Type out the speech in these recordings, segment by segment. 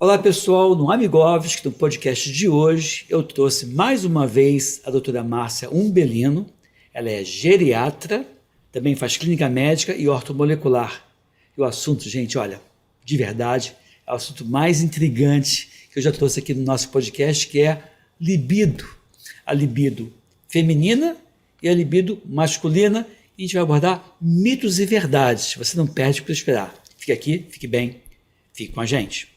Olá pessoal, no Amigovski, no podcast de hoje, eu trouxe mais uma vez a doutora Márcia Umbelino. Ela é geriatra, também faz clínica médica e ortomolecular. E o assunto, gente, olha, de verdade, é o assunto mais intrigante que eu já trouxe aqui no nosso podcast, que é libido. A libido feminina e a libido masculina. E a gente vai abordar mitos e verdades. Você não perde por esperar. Fique aqui, fique bem, fique com a gente.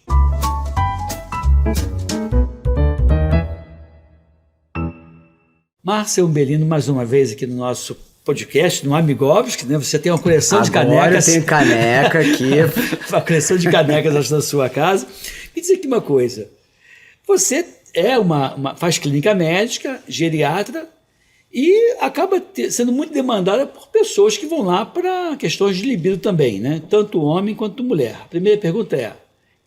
Márcia Umbelino, mais uma vez aqui no nosso podcast, no Amigovski, né? Você tem uma coleção de canecas. Agora eu tenho caneca aqui. Uma coleção de canecas na sua casa. Me diz aqui uma coisa. Você faz clínica médica, geriatra, e acaba sendo muito demandada por pessoas que vão lá para questões de libido também, né? Tanto homem quanto mulher. A primeira pergunta é,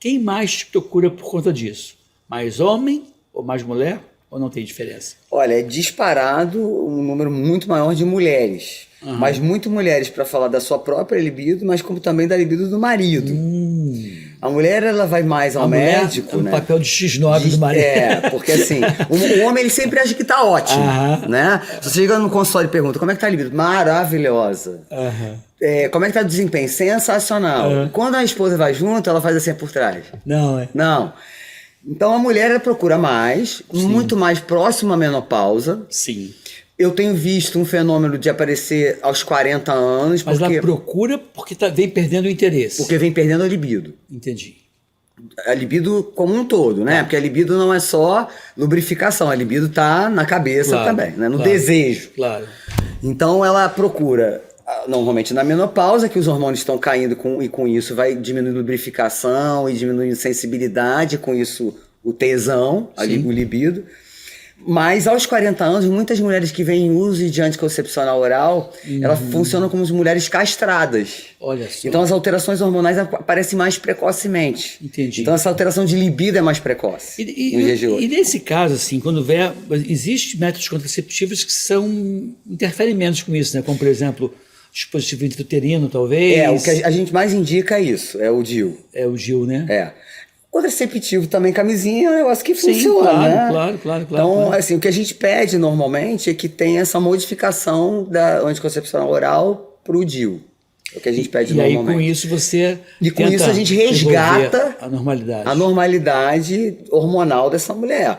quem mais te procura por conta disso? Mais homem ou mais mulher? Ou não tem diferença? Olha, é disparado um número muito maior de mulheres. Mas muito mulheres para falar da sua própria libido, mas como também da libido do marido. A mulher, ela vai mais ao médico, né? O papel de X9 do marido. Porque assim, o homem ele sempre acha que tá ótimo, né? Se você chega no consultório e pergunta, como é que tá a libido? Maravilhosa. Como é que tá o desempenho? Sensacional. Quando a esposa vai junto, ela faz assim por trás. Não. Então a mulher ela procura mais, muito mais próximo à menopausa. Sim. Eu tenho visto um fenômeno de aparecer aos 40 anos. Mas ela procura porque vem perdendo o interesse. Porque vem perdendo a libido. Entendi. A libido como um todo, né? Porque a libido não é só lubrificação, a libido tá na cabeça também, né? No desejo. Claro. Então ela procura, normalmente na menopausa, que os hormônios estão caindo e com isso vai diminuindo lubrificação e diminuindo sensibilidade, com isso o tesão, o libido. Mas aos 40 anos, muitas mulheres que vêm em uso de anticoncepcional oral, elas funcionam como mulheres castradas. Olha só. Então as alterações hormonais aparecem mais precocemente. Entendi. Então essa alteração de libido é mais precoce. E nesse caso, assim, quando existem métodos contraceptivos que interferem menos com isso, né? Como, por exemplo, dispositivo intrauterino, talvez. O que a gente mais indica é isso, é o DIU. É o DIU, né? Contraceptivo também, camisinha, eu acho que funciona, né? Claro. Então, assim, o que a gente pede normalmente é que tenha essa modificação da anticoncepcional oral para o DIU. É o que a gente pede normalmente. E aí, com isso, você com isso a gente resgata a normalidade. A normalidade hormonal dessa mulher.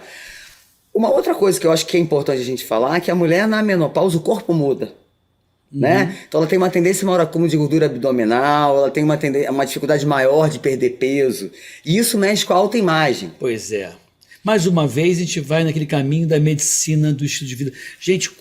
Uma outra coisa que eu acho que é importante a gente falar é que a mulher na menopausa, o corpo muda. Né? Então ela tem uma tendência maior a acúmulo de gordura abdominal, ela tem uma dificuldade maior de perder peso, e isso mexe com a autoimagem. Pois é. Mais uma vez a gente vai naquele caminho da medicina do estilo de vida. Gente,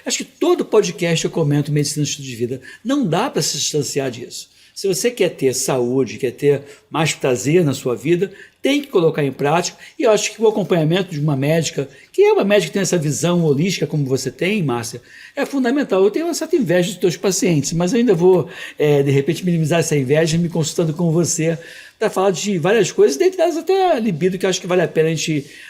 acho que todo podcast eu comento medicina do estilo de vida. Não dá para se distanciar disso. Se você quer ter saúde, quer ter mais prazer na sua vida, tem que colocar em prática. E eu acho que o acompanhamento de uma médica, que é uma médica que tem essa visão holística como você tem, Márcia, é fundamental. Eu tenho uma certa inveja dos teus pacientes, mas eu ainda vou, de repente, minimizar essa inveja me consultando com você para falar de várias coisas, dentre elas até a libido, que eu acho que vale a pena.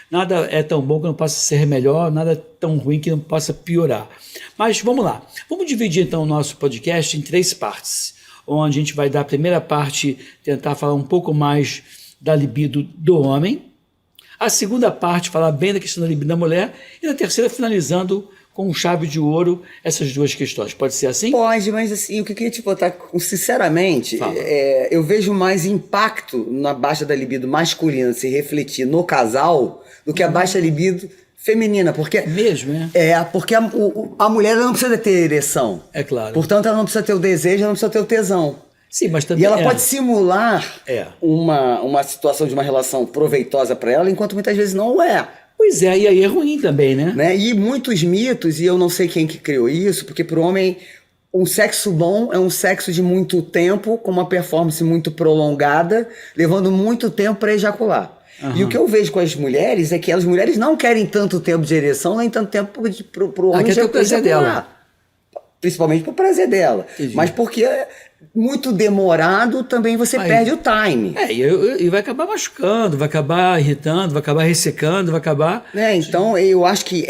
Nada é tão bom que não possa ser melhor, nada é tão ruim que não possa piorar. Mas vamos lá. Vamos dividir então o nosso podcast em 3 partes, onde a gente vai dar a primeira parte, tentar falar um pouco mais da libido do homem, a segunda parte falar bem da questão da libido da mulher, e na terceira finalizando com chave de ouro essas 2 questões. Pode ser assim? Pode, mas assim, o que eu queria te botar, sinceramente, eu vejo mais impacto na baixa da libido masculina se refletir no casal do que a baixa libido feminina, porque... Mesmo, né? Porque a mulher ela não precisa ter ereção. É claro. Portanto, ela não precisa ter o desejo, ela não precisa ter o tesão. Sim, mas também... E ela pode simular uma situação de uma relação proveitosa para ela, enquanto muitas vezes não o é. Pois é, e aí é ruim também, né? E muitos mitos, e eu não sei quem que criou isso, porque para o homem, um sexo bom é um sexo de muito tempo, com uma performance muito prolongada, levando muito tempo para ejacular. E o que eu vejo com as mulheres é que as mulheres não querem tanto tempo de ereção, nem tanto tempo pro homem quer ter o prazer dela. Principalmente pro prazer dela. Entendi. Mas porque muito demorado também você perde o time. E vai acabar machucando, vai acabar irritando, vai acabar ressecando, vai acabar... Então eu acho que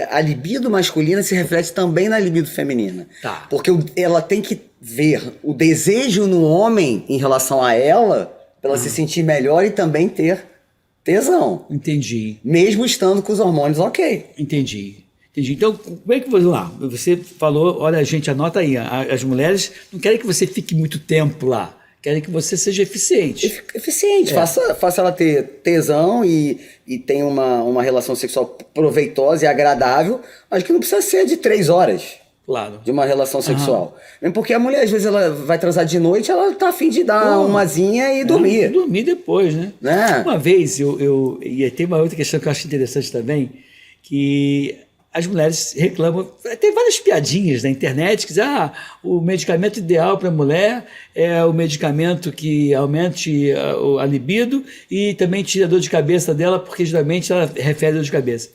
a libido masculina se reflete também na libido feminina. Tá. Porque ela tem que ver o desejo no homem em relação a ela Pra ela se sentir melhor e também ter tesão. Entendi. Mesmo estando com os hormônios ok. Entendi. Então, como é que você lá? Você falou, olha, gente, anota aí. As mulheres não querem que você fique muito tempo lá. Querem que você seja eficiente. Eficiente. Faça ela ter tesão e tenha uma relação sexual proveitosa e agradável, mas que não precisa ser de 3 horas. Claro. De uma relação sexual. Mesmo porque a mulher, às vezes, ela vai transar de noite, ela tá afim de dar umazinha e dormir. Dormir depois, né? Uma vez, e tem uma outra questão que eu acho interessante também, que as mulheres reclamam, tem várias piadinhas na internet, que dizem, o medicamento ideal para a mulher é o medicamento que aumente a libido e também tira a dor de cabeça dela, porque geralmente ela refere a dor de cabeça.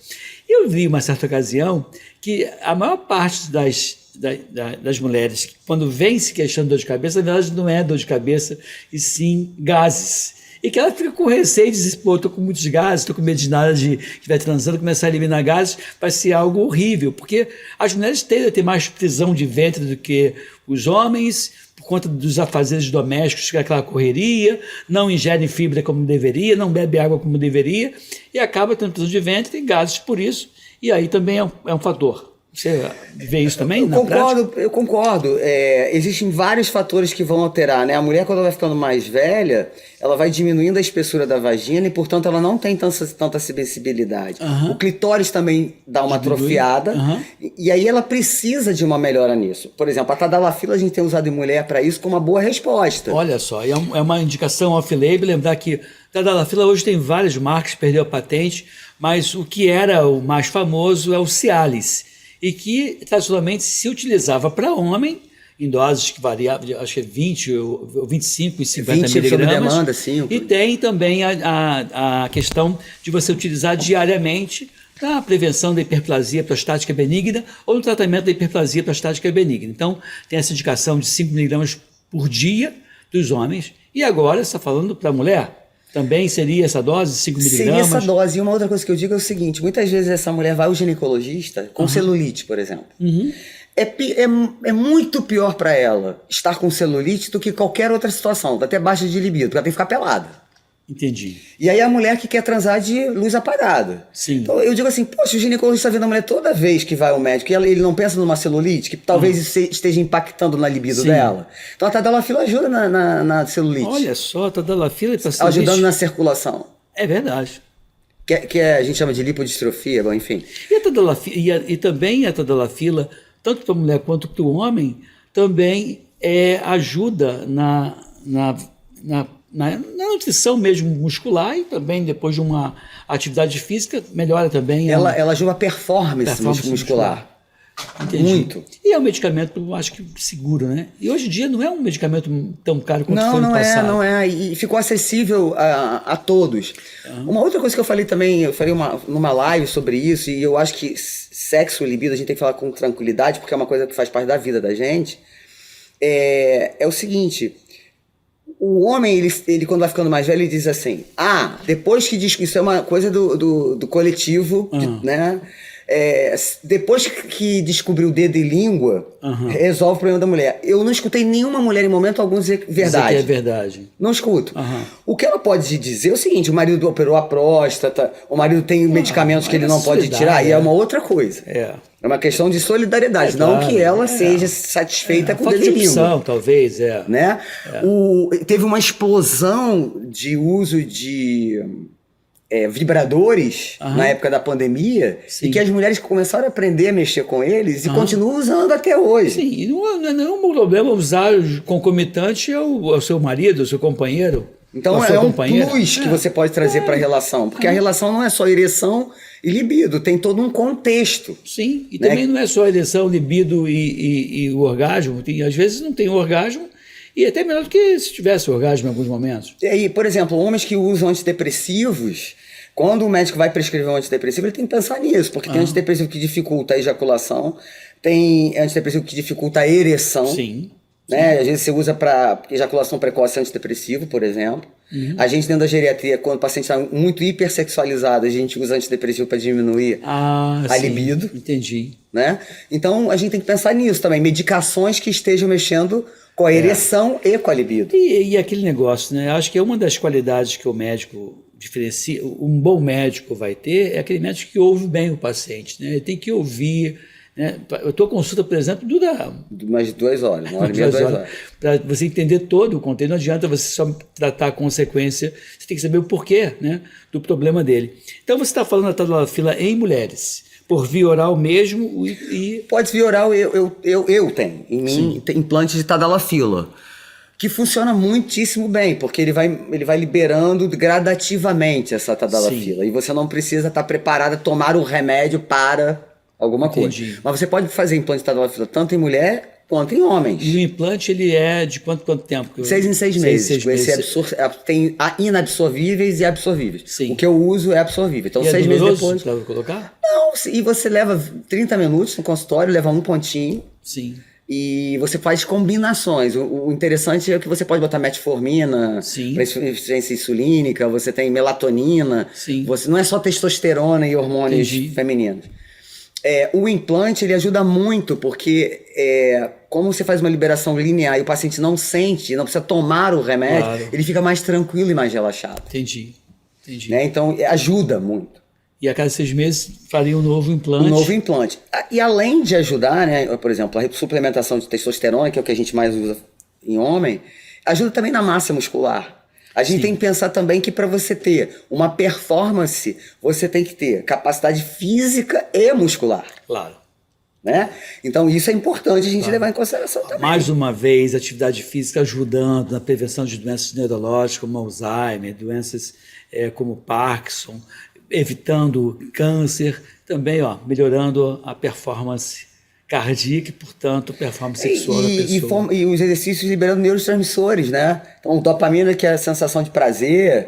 Eu vi uma certa ocasião que a maior parte das mulheres, quando vem se queixando de dor de cabeça, na verdade não é dor de cabeça, e sim gases. E que ela fica com receio de dizer, pô, estou com muitos gases, estou com medo de nada de estiver transando, começar a eliminar gases, vai ser algo horrível, porque as mulheres tendem a ter mais prisão de ventre do que os homens, por conta dos afazeres domésticos, que é aquela correria, não ingerem fibra como deveria, não bebe água como deveria, e acaba tendo prisão de ventre e gases por isso, e aí também é um fator. Você vê isso também na prática? Eu concordo. Existem vários fatores que vão alterar, né? A mulher, quando ela vai ficando mais velha, ela vai diminuindo a espessura da vagina e, portanto, ela não tem tanta sensibilidade. O clitóris também dá uma atrofiada e aí ela precisa de uma melhora nisso. Por exemplo, a tadalafila a gente tem usado em mulher para isso com uma boa resposta. Olha só, é uma indicação off-label, lembrar que tadalafila hoje tem várias marcas, perdeu a patente, mas o que era o mais famoso é o Cialis, e que tradicionalmente se utilizava para homem, em doses que variavam, acho que é 20 ou 25 e 50 miligramas. Sob demanda, sim. E tem também a questão de você utilizar diariamente para a prevenção da hiperplasia prostática benigna ou no tratamento da hiperplasia prostática benigna. Então, tem essa indicação de 5 miligramas por dia dos homens. E agora, você está falando para a mulher? Também seria essa dose, 5 miligramas? Seria essa dose. E uma outra coisa que eu digo é o seguinte, muitas vezes essa mulher vai ao ginecologista com celulite, por exemplo. É muito pior para ela estar com celulite do que qualquer outra situação, até baixa de libido, porque ela tem que ficar pelada. Entendi. E aí a mulher que quer transar de luz apagada. Sim. Então eu digo assim, poxa, o ginecologista vendo a mulher toda vez que vai ao médico e ele não pensa numa celulite, que talvez isso esteja impactando na libido dela. Então a tadalafila ajuda na celulite. Olha só, a tadalafila para celulite. Ajudando na circulação. É verdade. Que a gente chama de lipodistrofia, bom, enfim. E também a tadalafila, tanto para a mulher quanto para o homem, também ajuda na nutrição mesmo muscular e também depois de uma atividade física, melhora também. Ela ajuda a performance muscular. Entendi. Muito. E é um medicamento, acho que seguro, né? E hoje em dia não é um medicamento tão caro quanto foi no passado. Não é. E ficou acessível a todos. Uma outra coisa que eu falei também, eu falei numa live sobre isso, e eu acho que sexo e libido a gente tem que falar com tranquilidade, porque é uma coisa que faz parte da vida da gente, é o seguinte... O homem, ele quando vai ficando mais velho, ele diz assim, depois que diz que isso é uma coisa do coletivo, né? Depois que descobriu o dedo e língua, resolve o problema da mulher. Eu não escutei nenhuma mulher em momento algum dizer verdade. Dizer que é verdade. Não escuto. O que ela pode dizer é o seguinte, o marido operou a próstata, o marido tem medicamentos que ele não pode tirar, e é uma outra coisa. É uma questão de solidariedade, não que ela seja satisfeita com o dedo e língua. Talvez, né? Teve uma explosão de uso de vibradores na época da pandemia, e que as mulheres começaram a aprender a mexer com eles e continuam usando até hoje. Sim, e não é nenhum problema usar concomitante ao seu marido, ao seu companheiro. Então é um plus que você pode trazer para a relação, porque a relação não é só ereção e libido, tem todo um contexto. Sim, e também não é só ereção, libido e o orgasmo, às vezes não tem orgasmo, e até melhor do que se tivesse orgasmo em alguns momentos. E aí, por exemplo, homens que usam antidepressivos, quando o médico vai prescrever um antidepressivo, ele tem que pensar nisso, porque tem antidepressivo que dificulta a ejaculação, tem antidepressivo que dificulta a ereção. Sim. Né? Às vezes você usa para ejaculação precoce antidepressivo, por exemplo. A gente dentro da geriatria, quando o paciente está muito hipersexualizado, a gente usa antidepressivo para diminuir a libido. Entendi. Né? Então a gente tem que pensar nisso também, medicações que estejam mexendo Com a ereção e com a libido. E aquele negócio, né? Acho que é uma das qualidades que o médico diferencia, um bom médico vai ter, é aquele médico que ouve bem o paciente, né? Ele tem que ouvir, né? A tua consulta, por exemplo, dura Mais de 2 horas, 1h30, 2 horas. para você entender todo o contexto. Não adianta você só tratar a consequência, você tem que saber o porquê, né, do problema dele. Então você está falando da tadalafila em mulheres, por via oral mesmo e... Pode vir oral, eu tenho, em mim, tem implante de tadalafila, que funciona muitíssimo bem, porque ele vai liberando gradativamente essa tadalafila, e você não precisa estar preparado a tomar o remédio para alguma coisa. Mas você pode fazer implante de tadalafila tanto em mulher quanto em homens. E o implante, ele é de quanto tempo? 6 em 6 meses. Tem inabsorvíveis e absorvíveis. Sim. O que eu uso é absorvível. Então, e 6 meses depois. Para colocar? Não, e você leva 30 minutos no consultório, leva um pontinho. Sim. E você faz combinações. O interessante é que você pode botar metformina para insuficiência insulínica, você tem melatonina. Sim. Você, não é só testosterona e hormônios femininos. O implante ele ajuda muito porque como você faz uma liberação linear e o paciente não sente, não precisa tomar o remédio, ele fica mais tranquilo e mais relaxado. Entendi. Né? Então ajuda muito. E a cada 6 meses faria um novo implante. Um novo implante. E além de ajudar, né, por exemplo, a suplementação de testosterona, que é o que a gente mais usa em homem, ajuda também na massa muscular. A gente tem que pensar também que para você ter uma performance, você tem que ter capacidade física e muscular. Claro. Né? Então isso é importante a gente levar em consideração também. Mais uma vez, atividade física ajudando na prevenção de doenças neurológicas como Alzheimer, doenças como Parkinson, evitando câncer, também melhorando a performance cardíaca e, portanto, performance sexual da pessoa. E os exercícios liberando neurotransmissores, né? Então, dopamina, que é a sensação de prazer.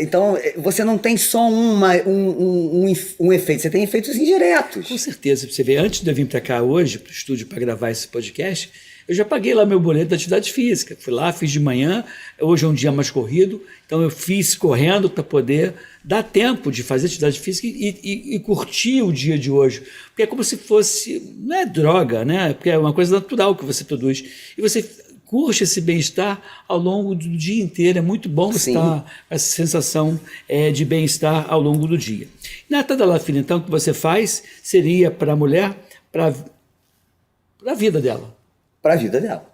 Então, você não tem só um efeito, você tem efeitos indiretos. Com certeza. Você vê, antes de eu vir para cá hoje, para o estúdio, para gravar esse podcast, eu já paguei lá meu boleto da atividade física. Fui lá, fiz de manhã, hoje é um dia mais corrido, então eu fiz correndo para poder dar tempo de fazer atividade física e curtir o dia de hoje. Porque é como se fosse, não é droga, né? Porque é uma coisa natural que você produz. E você curte esse bem-estar ao longo do dia inteiro. É muito bom você estar com essa sensação de bem-estar ao longo do dia. Na tadalafila, então, o que você faz seria para a mulher, para a vida dela. Para a vida dela.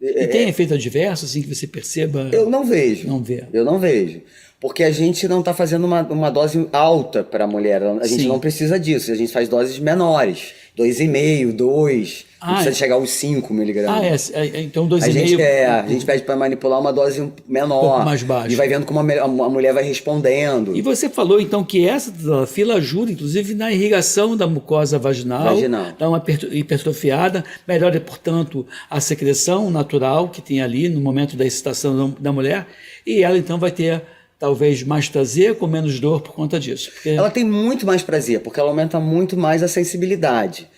E tem efeito adverso, assim, que você perceba? Eu não vejo. Não vê. Eu não vejo. Porque a gente não está fazendo uma dose alta para a mulher. A gente não precisa disso. A gente faz doses menores. 2,5, 2. Não precisa chegar aos 5 miligramas. Então 2,5. A gente pede para manipular uma dose menor. Um pouco mais baixa. E vai vendo como a mulher vai respondendo. E você falou, então, que essa fila ajuda, inclusive, na irrigação da mucosa vaginal. Dá uma hipertrofiada, melhora, portanto, a secreção natural que tem ali no momento da excitação da mulher. E ela, então, vai ter talvez mais prazer com menos dor por conta disso. Ela tem muito mais prazer, porque ela aumenta muito mais a sensibilidade.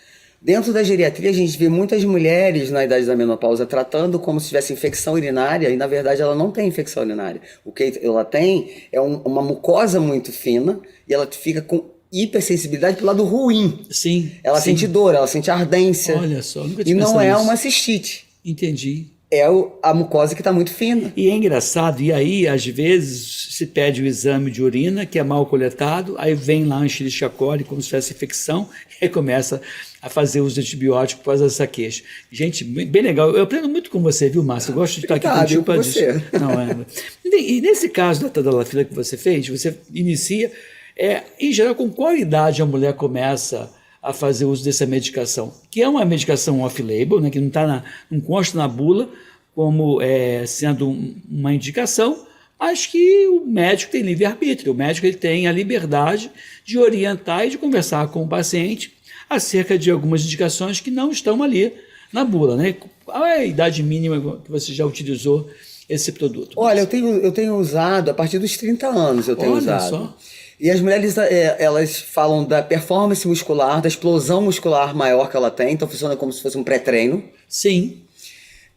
Dentro da geriatria, a gente vê muitas mulheres na idade da menopausa tratando como se tivesse infecção urinária, e na verdade ela não tem infecção urinária. O que ela tem é uma mucosa muito fina, e ela fica com hipersensibilidade pro lado ruim. Sim. Ela sente dor, ela sente ardência. Olha só, nunca tinha E não é nisso. uma cistite. Entendi. É a mucosa que está muito fina. E é engraçado, e aí às vezes se pede o exame de urina, que é mal coletado, aí vem lá um Escherichia coli como se tivesse infecção, e aí começa a fazer uso de antibiótico por causa dessa queixa. Gente, bem legal, eu aprendo muito com você, viu, Márcio? Eu gosto de estar aqui contigo para disso. Não, E nesse caso da tadalafila que você fez, você inicia, em geral, com qual idade a mulher começa a fazer uso dessa medicação, que é uma medicação off-label, né, que não consta na bula como sendo uma indicação, mas que o médico tem livre-arbítrio, o médico ele tem a liberdade de orientar e de conversar com o paciente acerca de algumas indicações que não estão ali na bula. Né? Qual é a idade mínima que você já utilizou esse produto? Olha, eu tenho usado, a partir dos 30 anos eu tenho usado. Só. E as mulheres, elas falam da performance muscular, da explosão muscular maior que ela tem, então funciona como se fosse um pré-treino. Sim.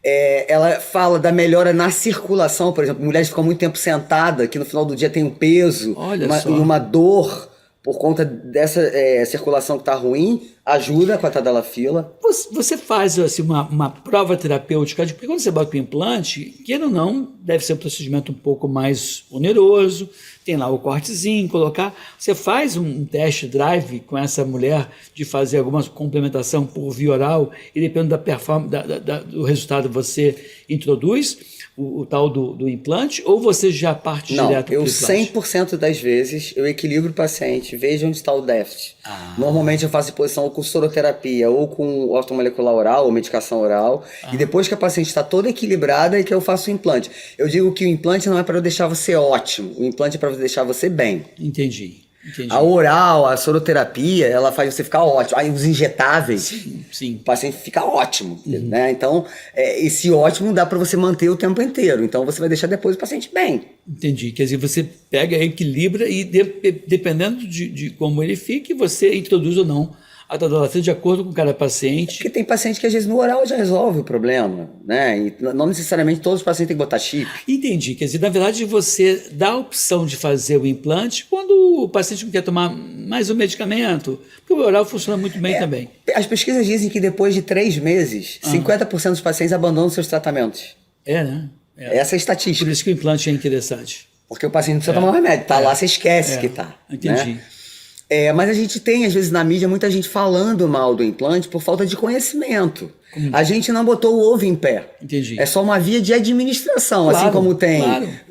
Ela fala da melhora na circulação, por exemplo, mulheres que ficam muito tempo sentada, que no final do dia tem um peso e uma dor por conta dessa circulação que está ruim, ajuda com a tadalafila. Você faz assim, uma prova terapêutica, porque quando você bota o implante, queira ou não, deve ser um procedimento um pouco mais oneroso, tem lá o cortezinho, colocar. Você faz um test drive com essa mulher de fazer alguma complementação por via oral e dependendo da performance, do resultado você introduz o tal do implante, ou você já parte direto para o implante? Não, eu 100% das vezes eu equilibro o paciente, vejo onde está o déficit. Normalmente eu faço posição ou com soroterapia, ou com ortomolecular oral, ou medicação oral, e depois que a paciente está toda equilibrada é que eu faço o implante. Eu digo que o implante não é para eu deixar você ótimo, o implante é para deixar você bem. Entendi. A oral, a soroterapia, ela faz você ficar ótimo. Aí os injetáveis, sim. o paciente fica ótimo, né? Então, esse ótimo dá para você manter o tempo inteiro. Então, você vai deixar depois o paciente bem. Entendi. Quer dizer, você pega, equilibra e dependendo de como ele fique, você introduz ou não a tadalafila de acordo com cada paciente. Porque tem paciente que às vezes no oral já resolve o problema, né? E não necessariamente todos os pacientes têm que botar chip. Entendi. Quer dizer, na verdade, você dá a opção de fazer o implante quando o paciente não quer tomar mais um medicamento, porque o oral funciona muito bem também. As pesquisas dizem que depois de 3 meses, 50% dos pacientes abandonam seus tratamentos. Né? Essa é a estatística. Por isso que o implante é interessante. Porque o paciente não precisa tomar um remédio. Tá lá, você esquece que tá. Entendi. Né? Mas a gente tem, às vezes, na mídia, muita gente falando mal do implante por falta de conhecimento. A gente não botou o ovo em pé. Entendi. É só uma via de administração. Claro, assim como tem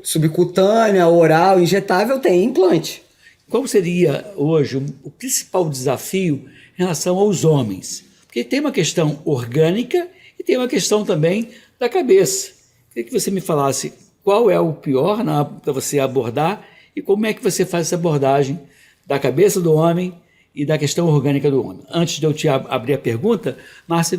subcutânea, oral, injetável, tem implante. Qual seria hoje o principal desafio em relação aos homens? Porque tem uma questão orgânica e tem uma questão também da cabeça. Queria que você me falasse qual é o pior para você abordar e como é que você faz essa abordagem da cabeça do homem e da questão orgânica do homem. Antes de eu te abrir a pergunta, Márcia,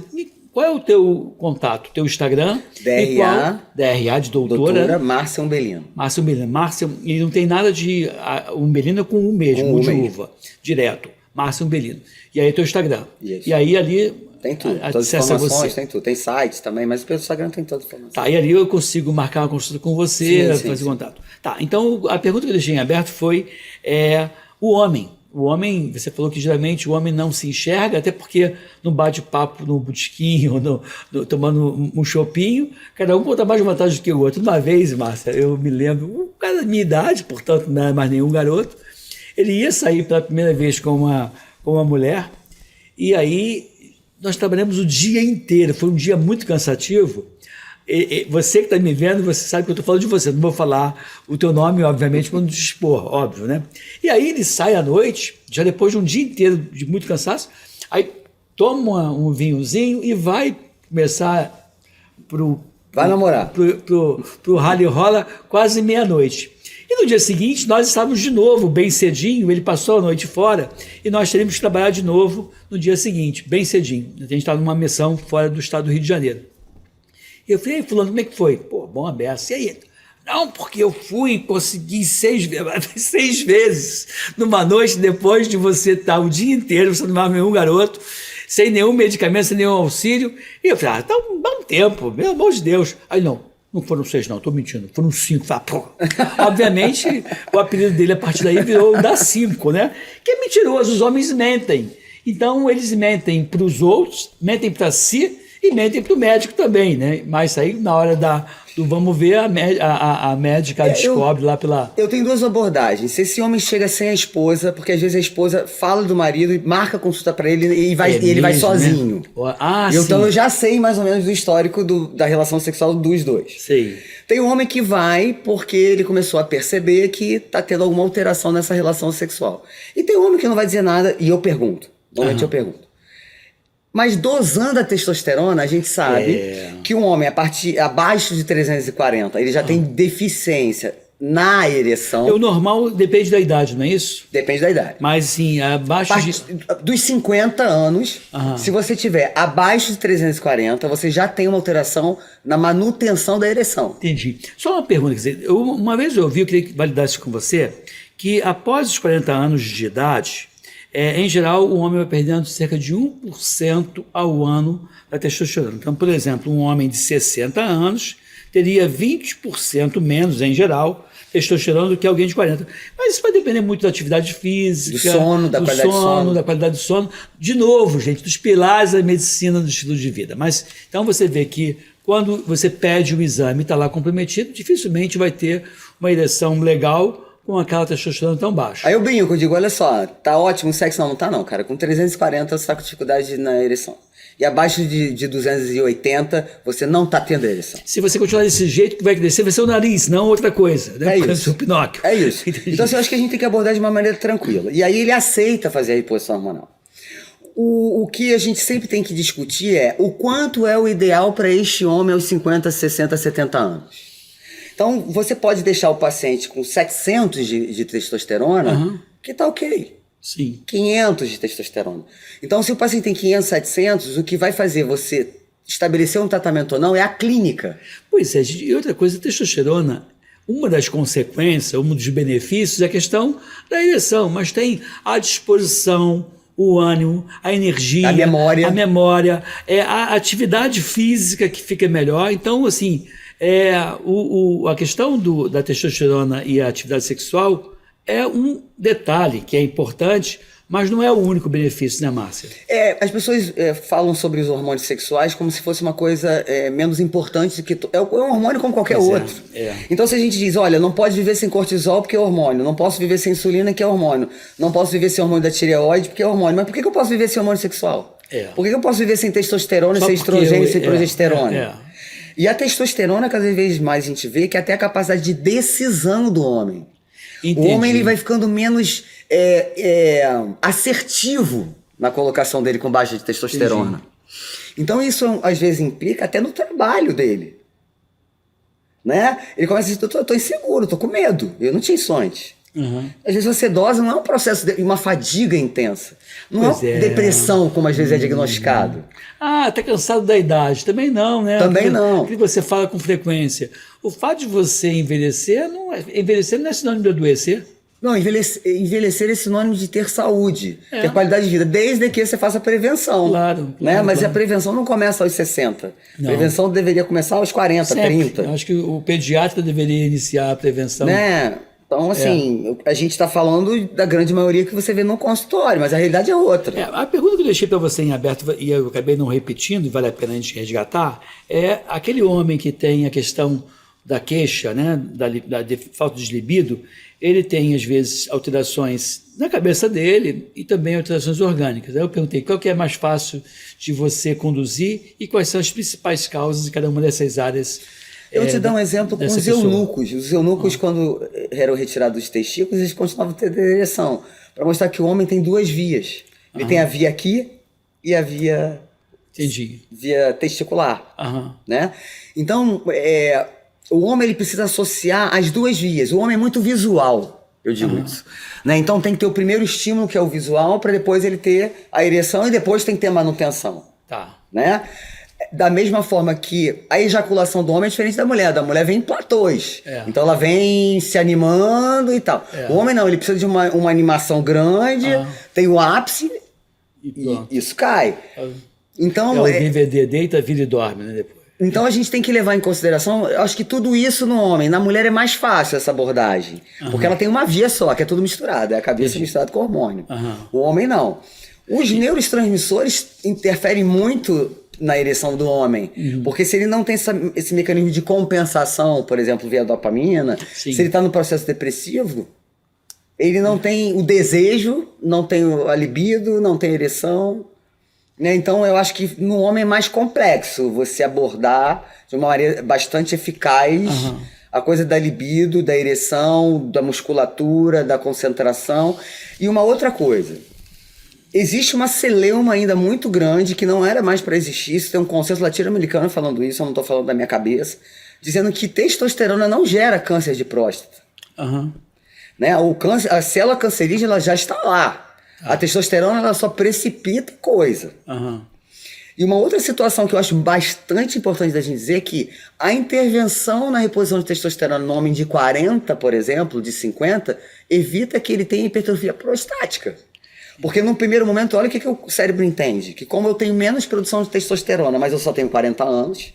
qual é o teu contato? Teu Instagram? DRA de doutora Márcia Umbelino. Márcia Umbelino. Márcia, e não tem nada de Umbelino com U mesmo, de uva, direto. Márcia Umbelino. E aí teu Instagram. Isso. E aí ali tem tudo, todas as informações, tem tudo. Tem sites também, mas pelo Instagram tem toda a informação. Tá, e ali eu consigo marcar uma consulta com você, fazer contato. Tá, então a pergunta que eu deixei em aberto foi o homem. O homem, você falou que geralmente o homem não se enxerga, até porque no bate-papo, no botequinho, tomando um chopinho, cada um conta mais vantagem do que o outro. Uma vez, Márcia, eu me lembro, um cara da minha idade, portanto não era mais nenhum garoto, ele ia sair pela primeira vez com uma mulher, e aí nós trabalhamos o dia inteiro, foi um dia muito cansativo. Você que está me vendo, você sabe que eu estou falando de você, não vou falar o teu nome, obviamente, quando te expor, óbvio, né? E aí ele sai à noite, já depois de um dia inteiro de muito cansaço, aí toma um vinhozinho e vai começar vai namorar. pro rally rola quase meia-noite. E no dia seguinte, nós estávamos de novo, bem cedinho, ele passou a noite fora, e nós teríamos que trabalhar de novo no dia seguinte, bem cedinho. A gente estava numa missão fora do estado do Rio de Janeiro. E eu falei, fulano, como é que foi? Pô, bom aberto. E aí? Não, porque eu fui e consegui 6 vezes numa noite depois de você estar o dia inteiro, você não tomava nenhum garoto, sem nenhum medicamento, sem nenhum auxílio. E eu falei, então dá um tempo, pelo amor de Deus. Aí não foram 6 não, estou mentindo, foram 5. Obviamente, o apelido dele a partir daí virou da 5, né? Que é mentiroso, os homens mentem. Então eles mentem para os outros, mentem para si, e mentem para o médico também, né? Mas aí, na hora do vamos ver, a médica descobre lá pela... Eu tenho 2 abordagens. Se esse homem chega sem a esposa, porque às vezes a esposa fala do marido e marca consulta para ele e ele vai sozinho. Né? Então eu já sei mais ou menos do histórico da relação sexual dos dois. Sei. Tem um homem que vai porque ele começou a perceber que está tendo alguma alteração nessa relação sexual. E tem um homem que não vai dizer nada e eu pergunto. Normalmente eu pergunto. Mas dosando a testosterona, a gente sabe que um homem abaixo de 340, ele já tem deficiência na ereção. O normal depende da idade, não é isso? Depende da idade. Mas sim, abaixo dos 50 anos, se você tiver abaixo de 340, você já tem uma alteração na manutenção da ereção. Entendi. Só uma pergunta, quer dizer, uma vez eu ouvi, eu queria que validasse com você, que após os 40 anos de idade... em geral, o homem vai perdendo cerca de 1% ao ano da testosterona. Então, por exemplo, um homem de 60 anos teria 20% menos, em geral, testosterona do que alguém de 40. Mas isso vai depender muito da atividade física, do sono, da qualidade do sono. da qualidade do sono. De novo, gente, dos pilares da medicina do estilo de vida. Mas então você vê que quando você pede o exame e está lá comprometido, dificilmente vai ter uma ereção legal com aquela testosterona tão baixa. Aí eu brinco, eu digo, olha só, tá ótimo o sexo? Não tá não, cara. Com 340 você tá com dificuldade na ereção. E abaixo de 280 você não tá tendo ereção. Se você continuar desse jeito, que vai crescer vai ser o nariz, não outra coisa. Né? É isso. O Pinóquio. É isso. Então assim, eu acho que a gente tem que abordar de uma maneira tranquila. E aí ele aceita fazer a reposição hormonal. O que a gente sempre tem que discutir é o quanto é o ideal para este homem aos 50, 60, 70 anos. Então, você pode deixar o paciente com 700 de testosterona, que tá ok. Sim. 500 de testosterona. Então, se o paciente tem 500, 700, o que vai fazer você estabelecer um tratamento ou não é a clínica. Pois é, e outra coisa, a testosterona, uma das consequências, um dos benefícios é a questão da ereção, mas tem a disposição, o ânimo, a energia, a memória, a atividade física que fica melhor. Então, assim, a questão da testosterona e a atividade sexual é um detalhe que é importante, mas não é o único benefício, né, Márcia? As pessoas falam sobre os hormônios sexuais como se fosse uma coisa menos importante do que... É um hormônio como qualquer outro. Então, se a gente diz, olha, não pode viver sem cortisol porque é hormônio, não posso viver sem insulina que é hormônio, não posso viver sem hormônio da tireoide porque é hormônio, mas por que eu posso viver sem hormônio sexual? Por que eu posso viver sem testosterona, sem estrogênio, sem progesterona? E a testosterona, cada vez mais a gente vê que até a capacidade de decisão do homem. Entendi. O homem ele vai ficando menos assertivo na colocação dele com baixa de testosterona. Entendi. Então isso às vezes implica até no trabalho dele. Né? Ele começa a dizer, eu tô inseguro, tô com medo, eu não tinha isso antes. Às vezes a sedose não é um processo de uma fadiga intensa. Não é depressão, como às vezes é diagnosticado. Tá cansado da idade. Também não, né? Também não. O que você fala com frequência. O fato de você envelhecer não é sinônimo de adoecer. Não, envelhecer é sinônimo de ter saúde, ter qualidade de vida, desde que você faça a prevenção. Claro. Né? Mas a prevenção não começa aos 60. Não. A prevenção deveria começar aos 40, sempre. 30. Eu acho que o pediatra deveria iniciar a prevenção. Né? Então, assim, a gente está falando da grande maioria que você vê no consultório, mas a realidade é outra. A pergunta que eu deixei para você em aberto, e eu acabei não repetindo, e vale a pena a gente resgatar, é aquele homem que tem a questão da queixa, né, da falta de libido, ele tem, às vezes, alterações na cabeça dele e também alterações orgânicas. Aí eu perguntei qual que é mais fácil de você conduzir e quais são as principais causas de cada uma dessas áreas. Eu te dou um exemplo com os eunucos. Os eunucos, quando eram retirados dos testículos, eles continuavam tendo ereção. Para mostrar que o homem tem duas vias. Ele tem a via aqui e a via, via testicular. Né? Então, o homem ele precisa associar as duas vias. O homem é muito visual, eu digo isso. Né? Então tem que ter o primeiro estímulo, que é o visual, para depois ele ter a ereção e depois tem que ter a manutenção. Né? Da mesma forma que a ejaculação do homem é diferente da mulher. Da mulher vem em platôs. Então ela vem se animando e tal. O homem não, ele precisa de uma animação grande, tem o ápice e isso cai. Então, o DVD deita, vira e dorme, né, depois. Então a gente tem que levar em consideração, eu acho que tudo isso no homem. Na mulher é mais fácil essa abordagem. Porque ela tem uma via só, que é tudo misturado. É a cabeça misturada com o hormônio. O homem não. Os neurotransmissores interferem muito na ereção do homem. Porque se ele não tem esse mecanismo de compensação, por exemplo, via dopamina, se ele está no processo depressivo, ele não tem o desejo, não tem a libido, não tem ereção. Né? Então eu acho que no homem é mais complexo você abordar de uma maneira bastante eficaz a coisa da libido, da ereção, da musculatura, da concentração. E uma outra coisa, existe uma celeuma ainda muito grande que não era mais para existir. Isso tem um consenso latino-americano falando isso, eu não estou falando da minha cabeça, dizendo que testosterona não gera câncer de próstata. Né? O câncer, a célula cancerígena ela já está lá. A testosterona ela só precipita coisa. E uma outra situação que eu acho bastante importante da gente dizer é que a intervenção na reposição de testosterona no homem de 40, por exemplo, de 50, evita que ele tenha hipertrofia prostática. Porque no primeiro momento, olha o que o cérebro entende. Que como eu tenho menos produção de testosterona, mas eu só tenho 40 anos,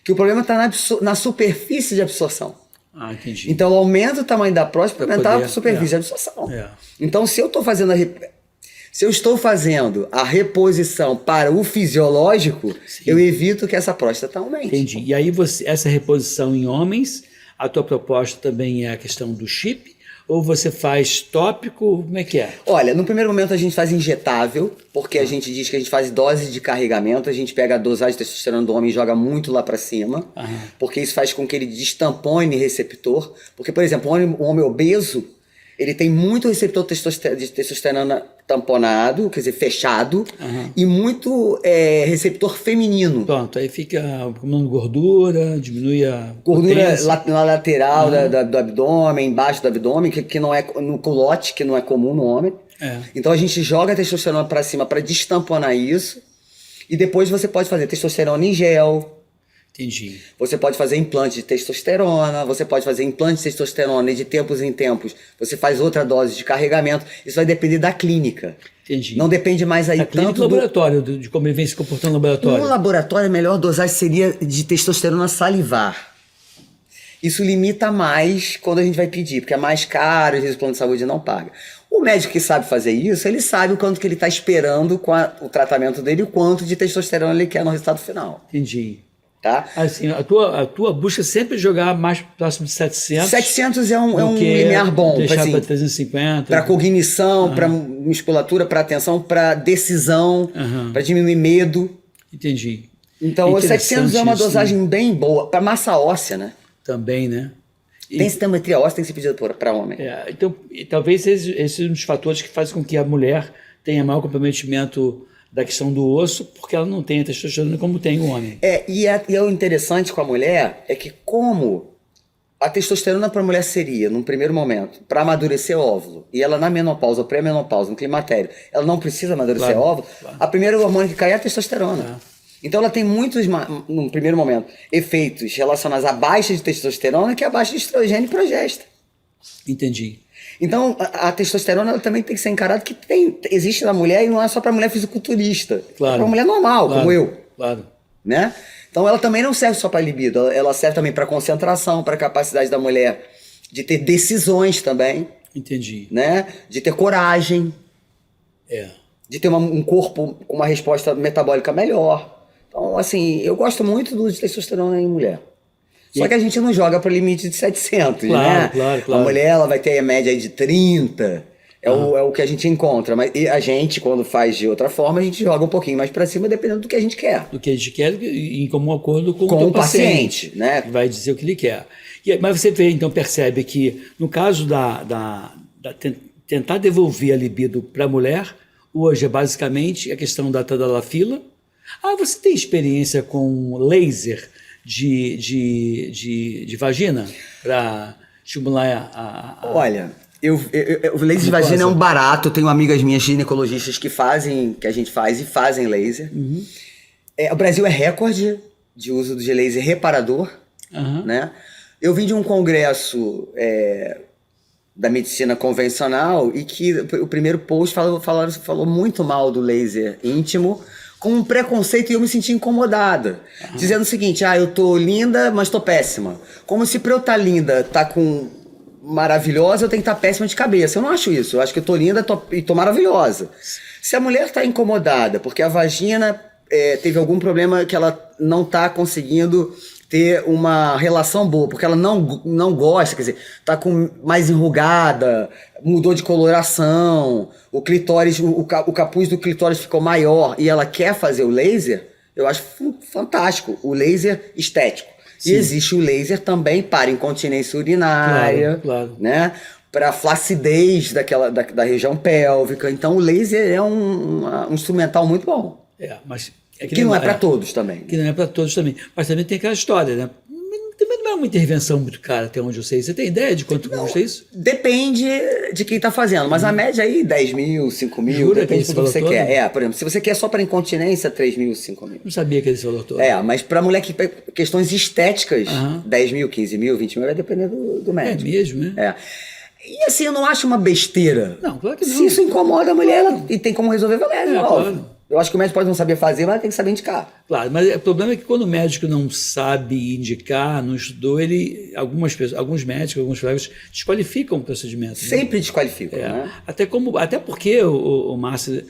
que o problema está na superfície de absorção. Ah, entendi. Então ela aumenta o tamanho da próstata para aumentar poder, a superfície de absorção. É. Então se eu estou fazendo se eu estou fazendo a reposição para o fisiológico, Sim. eu evito que essa próstata aumente. Entendi. E aí essa reposição em homens, a tua proposta também é a questão do chip? Ou você faz tópico? Como é que é? Olha, no primeiro momento a gente faz injetável, porque a gente diz que a gente faz dose de carregamento, a gente pega a dosagem de testosterona do homem e joga muito lá para cima, porque isso faz com que ele destampone receptor. Porque, por exemplo, o homem obeso, ele tem muito receptor de testosterona tamponado, quer dizer, fechado, e muito receptor feminino. Pronto, aí fica acumulando gordura, diminui a Gordura potência. na lateral do abdômen, embaixo do abdômen, que não é no culote, que não é comum no homem. É. Então a gente joga a testosterona para cima para destamponar isso. E depois você pode fazer testosterona em gel. Entendi. Você pode fazer implante de testosterona, você pode fazer implante de testosterona e de tempos em tempos você faz outra dose de carregamento. Isso vai depender da clínica. Entendi. Não depende mais aí A clínica tanto do laboratório, de como ele vem se comportando no laboratório. No laboratório, a melhor dosagem seria de testosterona salivar. Isso limita mais quando a gente vai pedir, porque é mais caro, às vezes o plano de saúde não paga. O médico que sabe fazer isso, ele sabe o quanto que ele está esperando com o tratamento dele e o quanto de testosterona ele quer no resultado final. Entendi. Tá? Assim, a tua busca é sempre jogar mais próximo de 700. 700 é um do que limiar bom. deixar Assim, para 350. para cognição, para musculatura, para atenção, para decisão, para diminuir medo. Entendi. Então, 700 é uma isso, dosagem né? bem boa. Para massa óssea, né? Também, né? Tem sintometria óssea, tem que ser pedido para homem. Então, e talvez esse é um dos fatores que faz com que a mulher tenha maior comprometimento da questão do osso, porque ela não tem a testosterona como tem o homem. E o interessante com a mulher é que como a testosterona para a mulher seria, num primeiro momento, para amadurecer óvulo, e ela na menopausa, pré-menopausa, no climatério, ela não precisa amadurecer óvulo, a primeira hormônio que cai é a testosterona. Então ela tem muitos, num primeiro momento, efeitos relacionados à baixa de testosterona, que é a baixa de estrogênio e progesta. Entendi. Então, a testosterona ela também tem que ser encarada que existe na mulher e não é só para mulher fisiculturista. Claro. É para mulher normal, como eu. Claro. Né? Então, ela também não serve só para libido. Ela serve também para concentração, para a capacidade da mulher de ter decisões também. Entendi. Né? De ter coragem. De ter um corpo com uma resposta metabólica melhor. Então, assim, eu gosto muito do uso de testosterona em mulher. Só que a gente não joga para o limite de 700, né? Claro. A mulher ela vai ter a média aí de 30, é o que a gente encontra. Mas a gente, quando faz de outra forma, a gente joga um pouquinho mais para cima, dependendo do que a gente quer. Do que a gente quer, em comum acordo com o o paciente, né? Vai dizer o que ele quer. Mas você vê, então, percebe que no caso tentar devolver a libido para a mulher, hoje é basicamente a questão da tadalafila. Você tem experiência com laser de vagina para estimular Olha, o laser de vagina é um barato. Eu tenho amigas minhas ginecologistas que a gente faz e fazem laser. O Brasil é recorde de uso de laser reparador. Né? Eu vim de um congresso da medicina convencional e que o primeiro post falou muito mal do laser íntimo, com um preconceito, e eu me senti incomodada. Dizendo o seguinte, eu tô linda, mas tô péssima. Como se pra eu estar linda, maravilhosa, eu tenho que estar péssima de cabeça. Eu não acho isso. Eu acho que eu tô linda e tô maravilhosa. Se a mulher tá incomodada porque a vagina teve algum problema que ela não tá conseguindo ter uma relação boa, porque ela não gosta, quer dizer, tá mais enrugada, mudou de coloração, o clitóris, o capuz do clitóris ficou maior e ela quer fazer o laser, eu acho fantástico, o laser estético. Sim. E existe o laser também para incontinência urinária, claro. Né? Para flacidez da região pélvica. Então o laser é um instrumental muito bom. Mas que não é para todos também. Que não é para todos também. Mas também tem aquela história, né? Também não é uma intervenção muito cara, até onde eu sei. Você tem ideia de quanto custa isso? Depende de quem está fazendo, mas a média aí, 10 mil, 5 mil, Jura depende do que você todo? quer. Por exemplo, se você quer só para incontinência, 3 mil, 5 mil. Não sabia que era esse valor todo. Mas para mulher que questões estéticas, 10 mil, 15 mil, 20 mil, vai depender do médico. É mesmo, né? E assim, eu não acho uma besteira. Não, claro que não. Se isso incomoda a mulher, ela, e tem como resolver, vai logo. Claro. Eu acho que o médico pode não saber fazer, mas tem que saber indicar. Claro, mas o problema é que quando o médico não sabe indicar, não estudou, alguns médicos, alguns colegas desqualificam o procedimento. Sempre desqualificam, né? Até porque, o Márcio,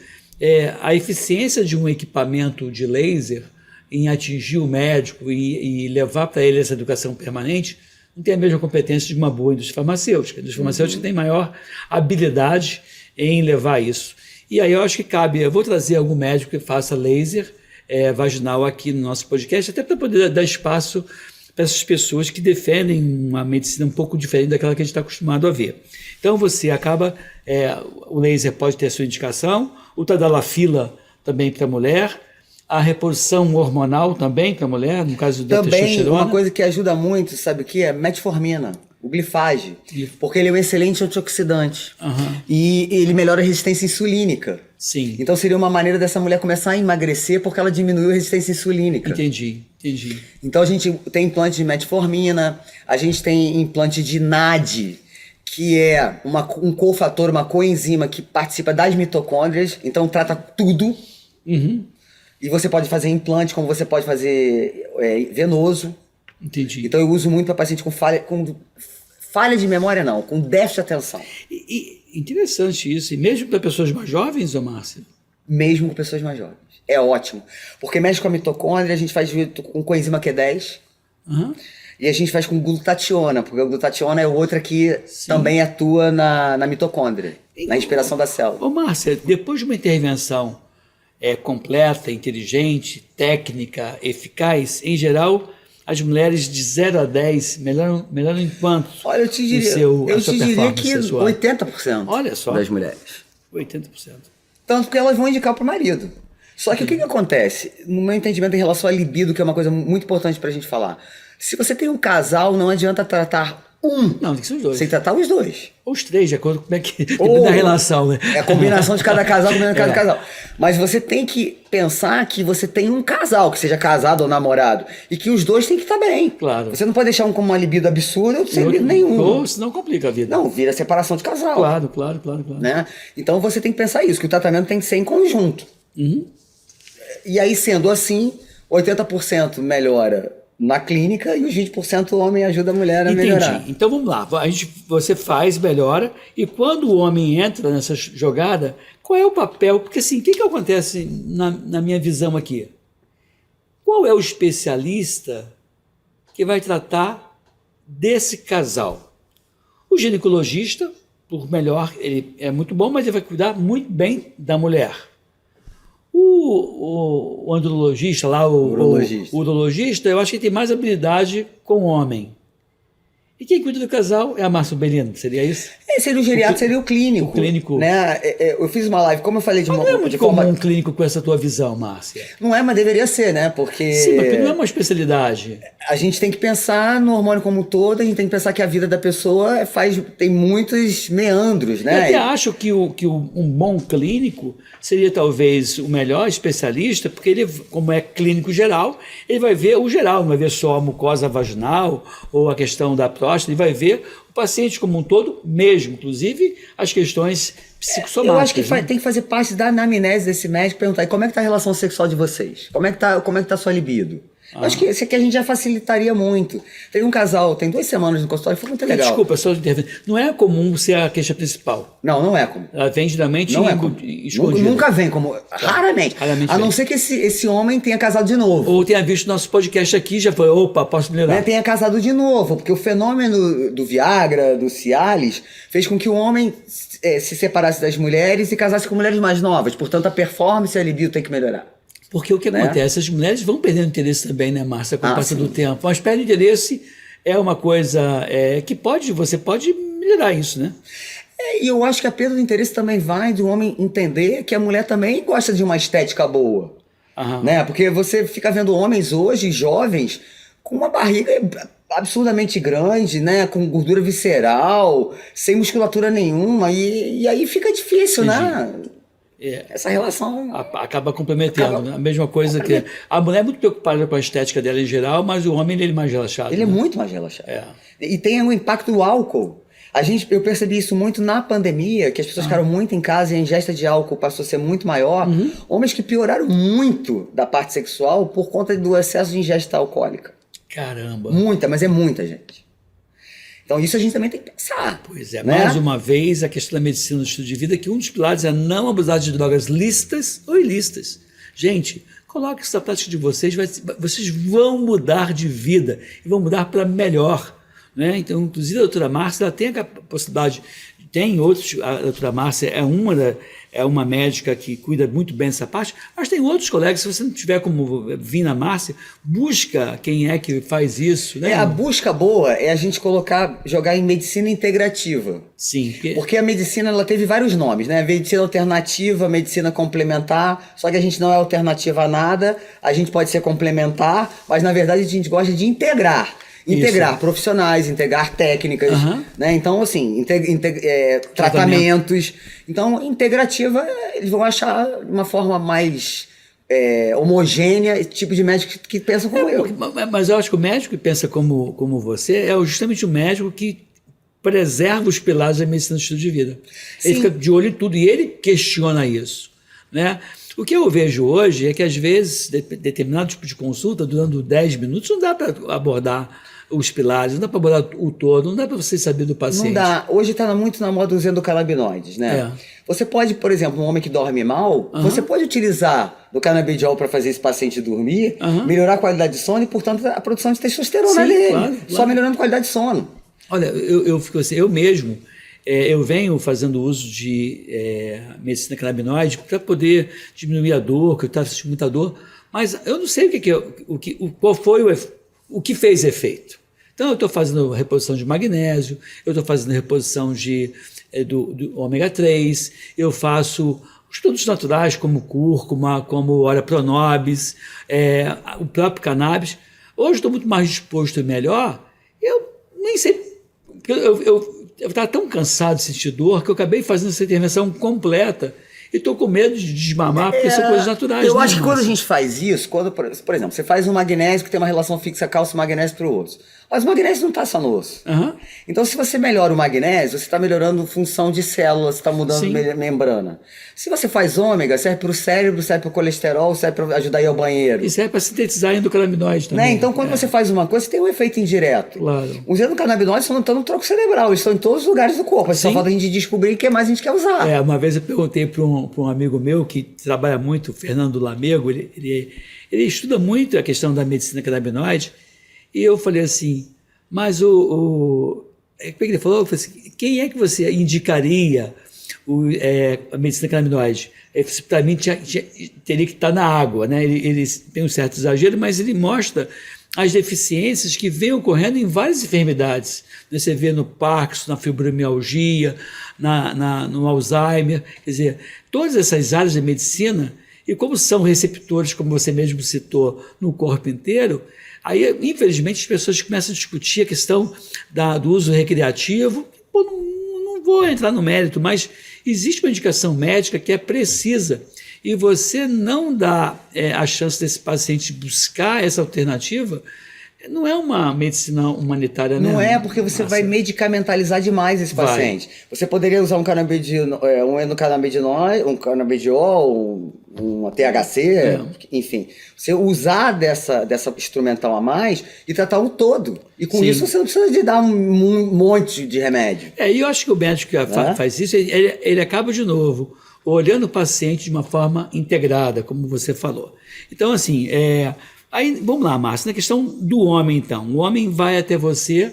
a eficiência de um equipamento de laser em atingir o médico e levar para ele essa educação permanente não tem a mesma competência de uma boa indústria farmacêutica. A indústria farmacêutica tem maior habilidade em levar isso. E aí eu acho que cabe, eu vou trazer algum médico que faça laser vaginal aqui no nosso podcast, até para poder dar espaço para essas pessoas que defendem uma medicina um pouco diferente daquela que a gente está acostumado a ver. Então você acaba, o laser pode ter a sua indicação, o tadalafila também para a mulher, a reposição hormonal também para a mulher, no caso da testosterona. Também, uma coisa que ajuda muito, sabe o que é? Metformina. O glifage, porque ele é um excelente antioxidante e ele melhora a resistência insulínica. Sim. Então seria uma maneira dessa mulher começar a emagrecer porque ela diminuiu a resistência insulínica. Entendi. Então a gente tem implante de metformina, a gente tem implante de NAD, que é um cofator, uma coenzima que participa das mitocôndrias, então trata tudo. E você pode fazer implante, como você pode fazer venoso. Entendi. Então eu uso muito para paciente com falha de memória, não, com déficit de atenção. Interessante isso. E mesmo para pessoas mais jovens, ô Márcio? Mesmo com pessoas mais jovens. É ótimo. Porque mexe com a mitocôndria, a gente faz com coenzima Q10. E a gente faz com glutationa, porque a glutationa é outra que também atua na mitocôndria, na respiração da célula. Ô Márcia, depois de uma intervenção completa, inteligente, técnica, eficaz, em geral, as mulheres de 0 a 10 melhoram em quanto? Olha, eu te diria que 80% Olha só, das mulheres. 80%. Tanto que elas vão indicar para o marido. Só que o que acontece? No meu entendimento em relação à libido, que é uma coisa muito importante para a gente falar. Se você tem um casal, não adianta tratar Não, tem que ser os dois. Sem tratar os dois. Ou os três, de acordo com como é que depende da relação, né? É a combinação de cada casal, combinando cada casal. Mas você tem que pensar que você tem um casal, que seja casado ou namorado, e que os dois têm que estar bem. Claro. Você não pode deixar um como uma libido absurda ou sem libido nenhum. Ou senão complica a vida. Não, vira separação de casal. Claro. Né? Então você tem que pensar isso, que o tratamento tem que ser em conjunto. E aí, sendo assim, 80% melhora na clínica e os 20% o homem ajuda a mulher a melhorar. Então vamos lá, você faz, melhora, e quando o homem entra nessa jogada, qual é o papel? Porque assim, o que acontece na minha visão aqui? Qual é o especialista que vai tratar desse casal? O ginecologista, por melhor, ele é muito bom, mas ele vai cuidar muito bem da mulher. O andrologista lá, o urologista, eu acho que tem mais habilidade com o homem. E quem cuida do casal é a Márcia Belino, seria isso? Seria o geriatra, seria o clínico. O clínico. Né? Eu fiz uma live, como eu falei de uma... Não é muito comum um clínico com essa tua visão, Márcia. Não é, mas deveria ser, né? Porque... Sim, mas não é uma especialidade. A gente tem que pensar no hormônio como um todo, a gente tem que pensar que a vida da pessoa tem muitos meandros, né? Eu até acho que um bom clínico seria talvez o melhor especialista, porque ele, como é clínico geral, ele vai ver o geral, não vai ver só a mucosa vaginal ou a questão da próstata, ele vai ver o paciente como um todo, mesmo, inclusive as questões psicossomáticas. Eu acho que tem que fazer parte da anamnese desse médico, perguntar, e como é que tá a relação sexual de vocês? Como é que tá a sua libido? Acho que esse aqui a gente já facilitaria muito. Teve um casal, tem 2 semanas no consultório, foi muito legal. Desculpa, só intervir. Não é comum ser a queixa principal. Não é comum. Ela vem geralmente escondida. Nunca vem como... Raramente. A não ser que esse homem tenha casado de novo. Ou tenha visto nosso podcast aqui e já foi, opa, posso melhorar. Tenha casado de novo, porque o fenômeno do Viagra, do Cialis, fez com que o homem se separasse das mulheres e casasse com mulheres mais novas. Portanto, a performance e a libido tem que melhorar. Porque o que acontece? As mulheres vão perdendo interesse também, né, Márcia, com o passar do tempo. Mas perder interesse é uma coisa que você pode melhorar isso, né? E eu acho que a perda do interesse também vai do homem entender que a mulher também gosta de uma estética boa. Né? Porque você fica vendo homens hoje, jovens, com uma barriga absurdamente grande, né? Com gordura visceral, sem musculatura nenhuma, e aí fica difícil, né? Essa relação acaba comprometendo, né? A mesma coisa que a mulher é muito preocupada com a estética dela em geral, mas o homem ele é mais relaxado. Ele é muito mais relaxado. E tem um impacto do álcool. Eu percebi isso muito na pandemia, que as pessoas ficaram muito em casa e a ingesta de álcool passou a ser muito maior. Homens que pioraram muito da parte sexual por conta do excesso de ingesta alcoólica. Caramba. Muita, mas é muita, gente. Então isso a gente também tem que pensar. Pois é, né? mais uma vez, a questão da medicina do estilo de vida, que um dos pilares é não abusar de drogas lícitas ou ilícitas. Gente, coloque isso na prática de vocês, vocês vão mudar de vida e vão mudar para melhor. Né? Então, inclusive, a doutora Márcia ela tem a possibilidade, tem outros, a doutora Márcia é uma médica que cuida muito bem dessa parte, mas tem outros colegas, se você não tiver como vir na Márcia, busca quem é que faz isso. Né? A busca boa é a gente jogar em medicina integrativa. Sim. Porque a medicina ela teve vários nomes, né? Medicina alternativa, medicina complementar, só que a gente não é alternativa a nada, a gente pode ser complementar, mas na verdade a gente gosta de integrar. Integrar profissionais, integrar técnicas, né? Então, assim, tratamentos. Então, integrativa, eles vão achar uma forma mais homogênea, esse tipo de médico que pensa como eu. Mas eu acho que o médico que pensa como você é justamente o médico que preserva os pilares da medicina do estilo de vida. Ele fica de olho em tudo e ele questiona isso, né? O que eu vejo hoje é que, às vezes, determinado tipo de consulta, durando 10 minutos, não dá para abordar os pilares, não dá para abordar o todo, não dá para você saber do paciente. Não dá. Hoje está muito na moda os endocannabinoides, né? Você pode, por exemplo, um homem que dorme mal, você pode utilizar do canabidiol para fazer esse paciente dormir, melhorar a qualidade de sono e, portanto, a produção de testosterona dele. Claro. Só melhorando a qualidade de sono. Olha, eu fico assim, eu mesmo... eu venho fazendo uso de medicina canabinoide para poder diminuir a dor, que eu estava sentindo muita dor, mas eu não sei qual foi o que fez efeito. Então, eu estou fazendo reposição de magnésio, eu estou fazendo reposição do ômega 3, eu faço os produtos naturais como cúrcuma, como ora pronobis, o próprio cannabis. Hoje estou muito mais disposto e melhor, eu nem sei, eu estava tão cansado de sentir dor que eu acabei fazendo essa intervenção completa e estou com medo de desmamar, porque são coisas naturais. Eu acho que quando a gente faz isso, por exemplo, você faz um magnésio que tem uma relação fixa cálcio-magnésio para o osso. Mas o magnésio não está só no osso. Então, se você melhora o magnésio, você está melhorando função de células, você está mudando membrana. Se você faz ômega, serve para o cérebro, serve para o colesterol, serve para ajudar a ir ao banheiro. E serve para sintetizar endocannabinoide também. Né? Então, quando você faz uma coisa, você tem um efeito indireto. Claro. Os endocannabinoides não estão no tronco cerebral, eles estão em todos os lugares do corpo. Só falta a gente descobrir o que mais a gente quer usar. Uma vez eu perguntei para um amigo meu que trabalha muito, o Fernando Lamego, ele estuda muito a questão da medicina canabinoide, e eu falei assim, mas como é que ele falou? Eu falei assim, quem é que você indicaria a medicina canabinoide? Para mim teria que estar na água, né? Ele tem um certo exagero, mas ele mostra as deficiências que vêm ocorrendo em várias enfermidades. Você vê no Parkinson, na fibromialgia, no Alzheimer, quer dizer, todas essas áreas da medicina, e como são receptores, como você mesmo citou, no corpo inteiro, aí, infelizmente, as pessoas começam a discutir a questão do uso recreativo. Pô, não vou entrar no mérito, mas existe uma indicação médica que é precisa e você não dá a chance desse paciente buscar essa alternativa, não é uma medicina humanitária, né? Não é, porque você vai medicamentalizar demais esse paciente. Você poderia usar um endocannabinoide, um canabidiol, um THC, enfim. Você usar dessa instrumental a mais e tratar o todo. E com isso você não precisa de dar um monte de remédio. E eu acho que o médico que faz isso, ele acaba de novo olhando o paciente de uma forma integrada, como você falou. Então, assim, aí, vamos lá, Márcio, na questão do homem, então. O homem vai até você,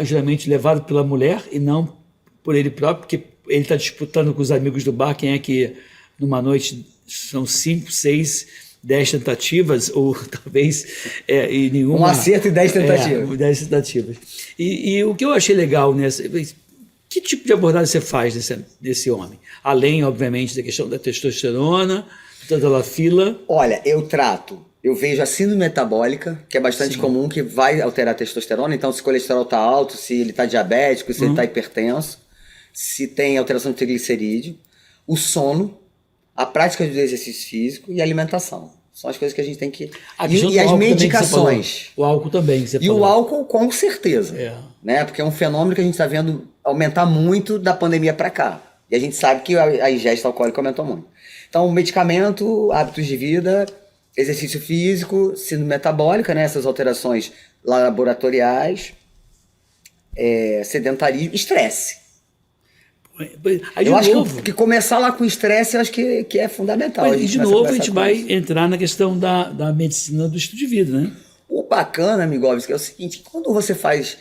geralmente levado pela mulher e não por ele próprio, porque ele está disputando com os amigos do bar quem é que, numa noite, são 5, 6, 10 tentativas, ou talvez e nenhuma... Um acerto e 10 tentativas. 10 tentativas. E o que eu achei legal que tipo de abordagem você faz desse homem? Além, obviamente, da questão da testosterona, da tadalafila. Olha, eu vejo a síndrome metabólica, que é bastante comum, que vai alterar a testosterona. Então, se o colesterol está alto, se ele está diabético, se ele está hipertenso, se tem alteração de triglicerídeo, o sono, a prática do exercício físico e a alimentação. São as coisas que a gente tem que... A questão E do as álcool também que você medicações. falou. O álcool também que você E falou. o álcool, com certeza. É. Né? Porque é um fenômeno que a gente está vendo aumentar muito da pandemia para cá. E a gente sabe que a ingesta alcoólica aumentou muito. Então, medicamento, hábitos de vida, exercício físico, síndrome metabólica, né? Essas alterações laboratoriais, sedentarismo, estresse. Aí, de Eu acho novo, que começar lá com estresse, eu acho que é fundamental. mas, de novo, a gente vai isso. entrar na questão da medicina do estilo de vida, né? O bacana, Amigovski, é o seguinte, quando você faz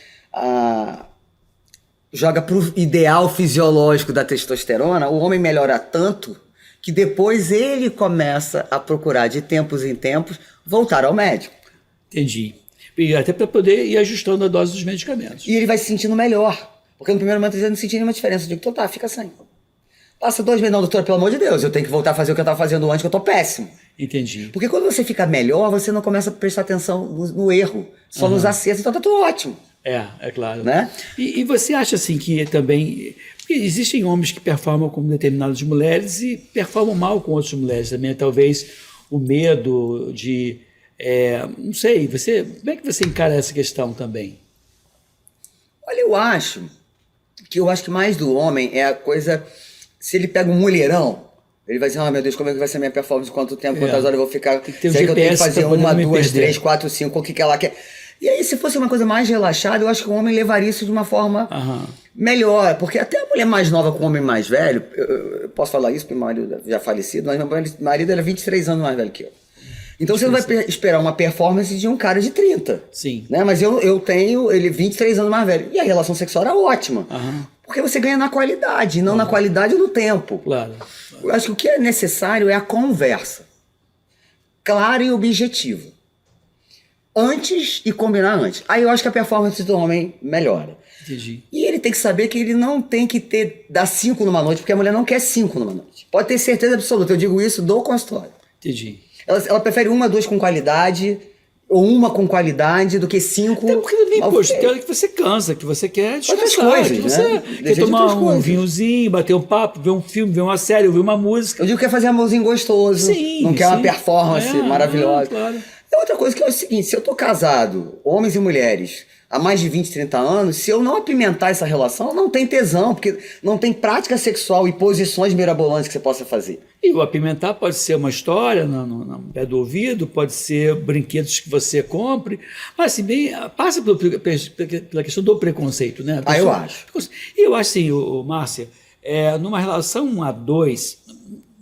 joga pro ideal fisiológico da testosterona, o homem melhora tanto que depois ele começa a procurar, de tempos em tempos, voltar ao médico. Entendi. E até para poder ir ajustando a dose dos medicamentos. E ele vai se sentindo melhor. Porque no primeiro momento ele não sentia nenhuma diferença. Eu digo, então tá, fica sem. Passa 2 meses, não, doutora, pelo amor de Deus, eu tenho que voltar a fazer o que eu estava fazendo antes, que eu tô péssimo. Entendi. Porque quando você fica melhor, você não começa a prestar atenção no erro, só nos acertos, então tá tudo ótimo. É claro. Né? E você acha assim que também... Porque existem homens que performam com determinadas mulheres e performam mal com outras mulheres também. Talvez o medo de... não sei, como é que você encara essa questão também? Olha, eu acho que mais do homem é a coisa... Se ele pega um mulherão, ele vai dizer, meu Deus, como é que vai ser a minha performance, quanto tempo, quantas horas eu vou ficar... Será que eu tenho que fazer 1, 2, 3, 4, 5, o que ela quer? E aí, se fosse uma coisa mais relaxada, eu acho que o homem levaria isso de uma forma melhor. Porque até a mulher mais nova com o homem mais velho, eu posso falar isso porque meu marido já falecido, mas meu marido era 23 anos mais velho que eu. Então você não vai esperar uma performance de um cara de 30. Sim. Né? Mas eu tenho ele 23 anos mais velho. E a relação sexual era ótima. Porque você ganha na qualidade, não na qualidade e no tempo. Claro. Eu acho que o que é necessário é a conversa. Clara e objetiva. Antes e combinar antes. Aí eu acho que a performance do homem melhora. Entendi. E ele tem que saber que ele não tem que dar 5 numa noite, porque a mulher não quer 5 numa noite. Pode ter certeza absoluta. Eu digo isso do consultório. Entendi. Ela prefere 1, 2 com qualidade, ou 1 com qualidade, do que 5. Até porque também, poxa, que você cansa, que você quer descansar, coisas, que você né? quer tomar um vinhozinho, bater um papo, ver um filme, ver uma série, ouvir uma música. Eu digo que quer fazer amorzinho gostoso, não quer uma performance maravilhosa. Claro. E outra coisa que é o seguinte, se eu tô casado, homens e mulheres, há mais de 20, 30 anos, se eu não apimentar essa relação, não tem tesão, porque não tem prática sexual e posições mirabolantes que você possa fazer. E o apimentar pode ser uma história no pé do ouvido, pode ser brinquedos que você compre, mas assim, passa pela questão do preconceito, né? Eu acho. E eu acho assim, Márcia, numa relação a dois,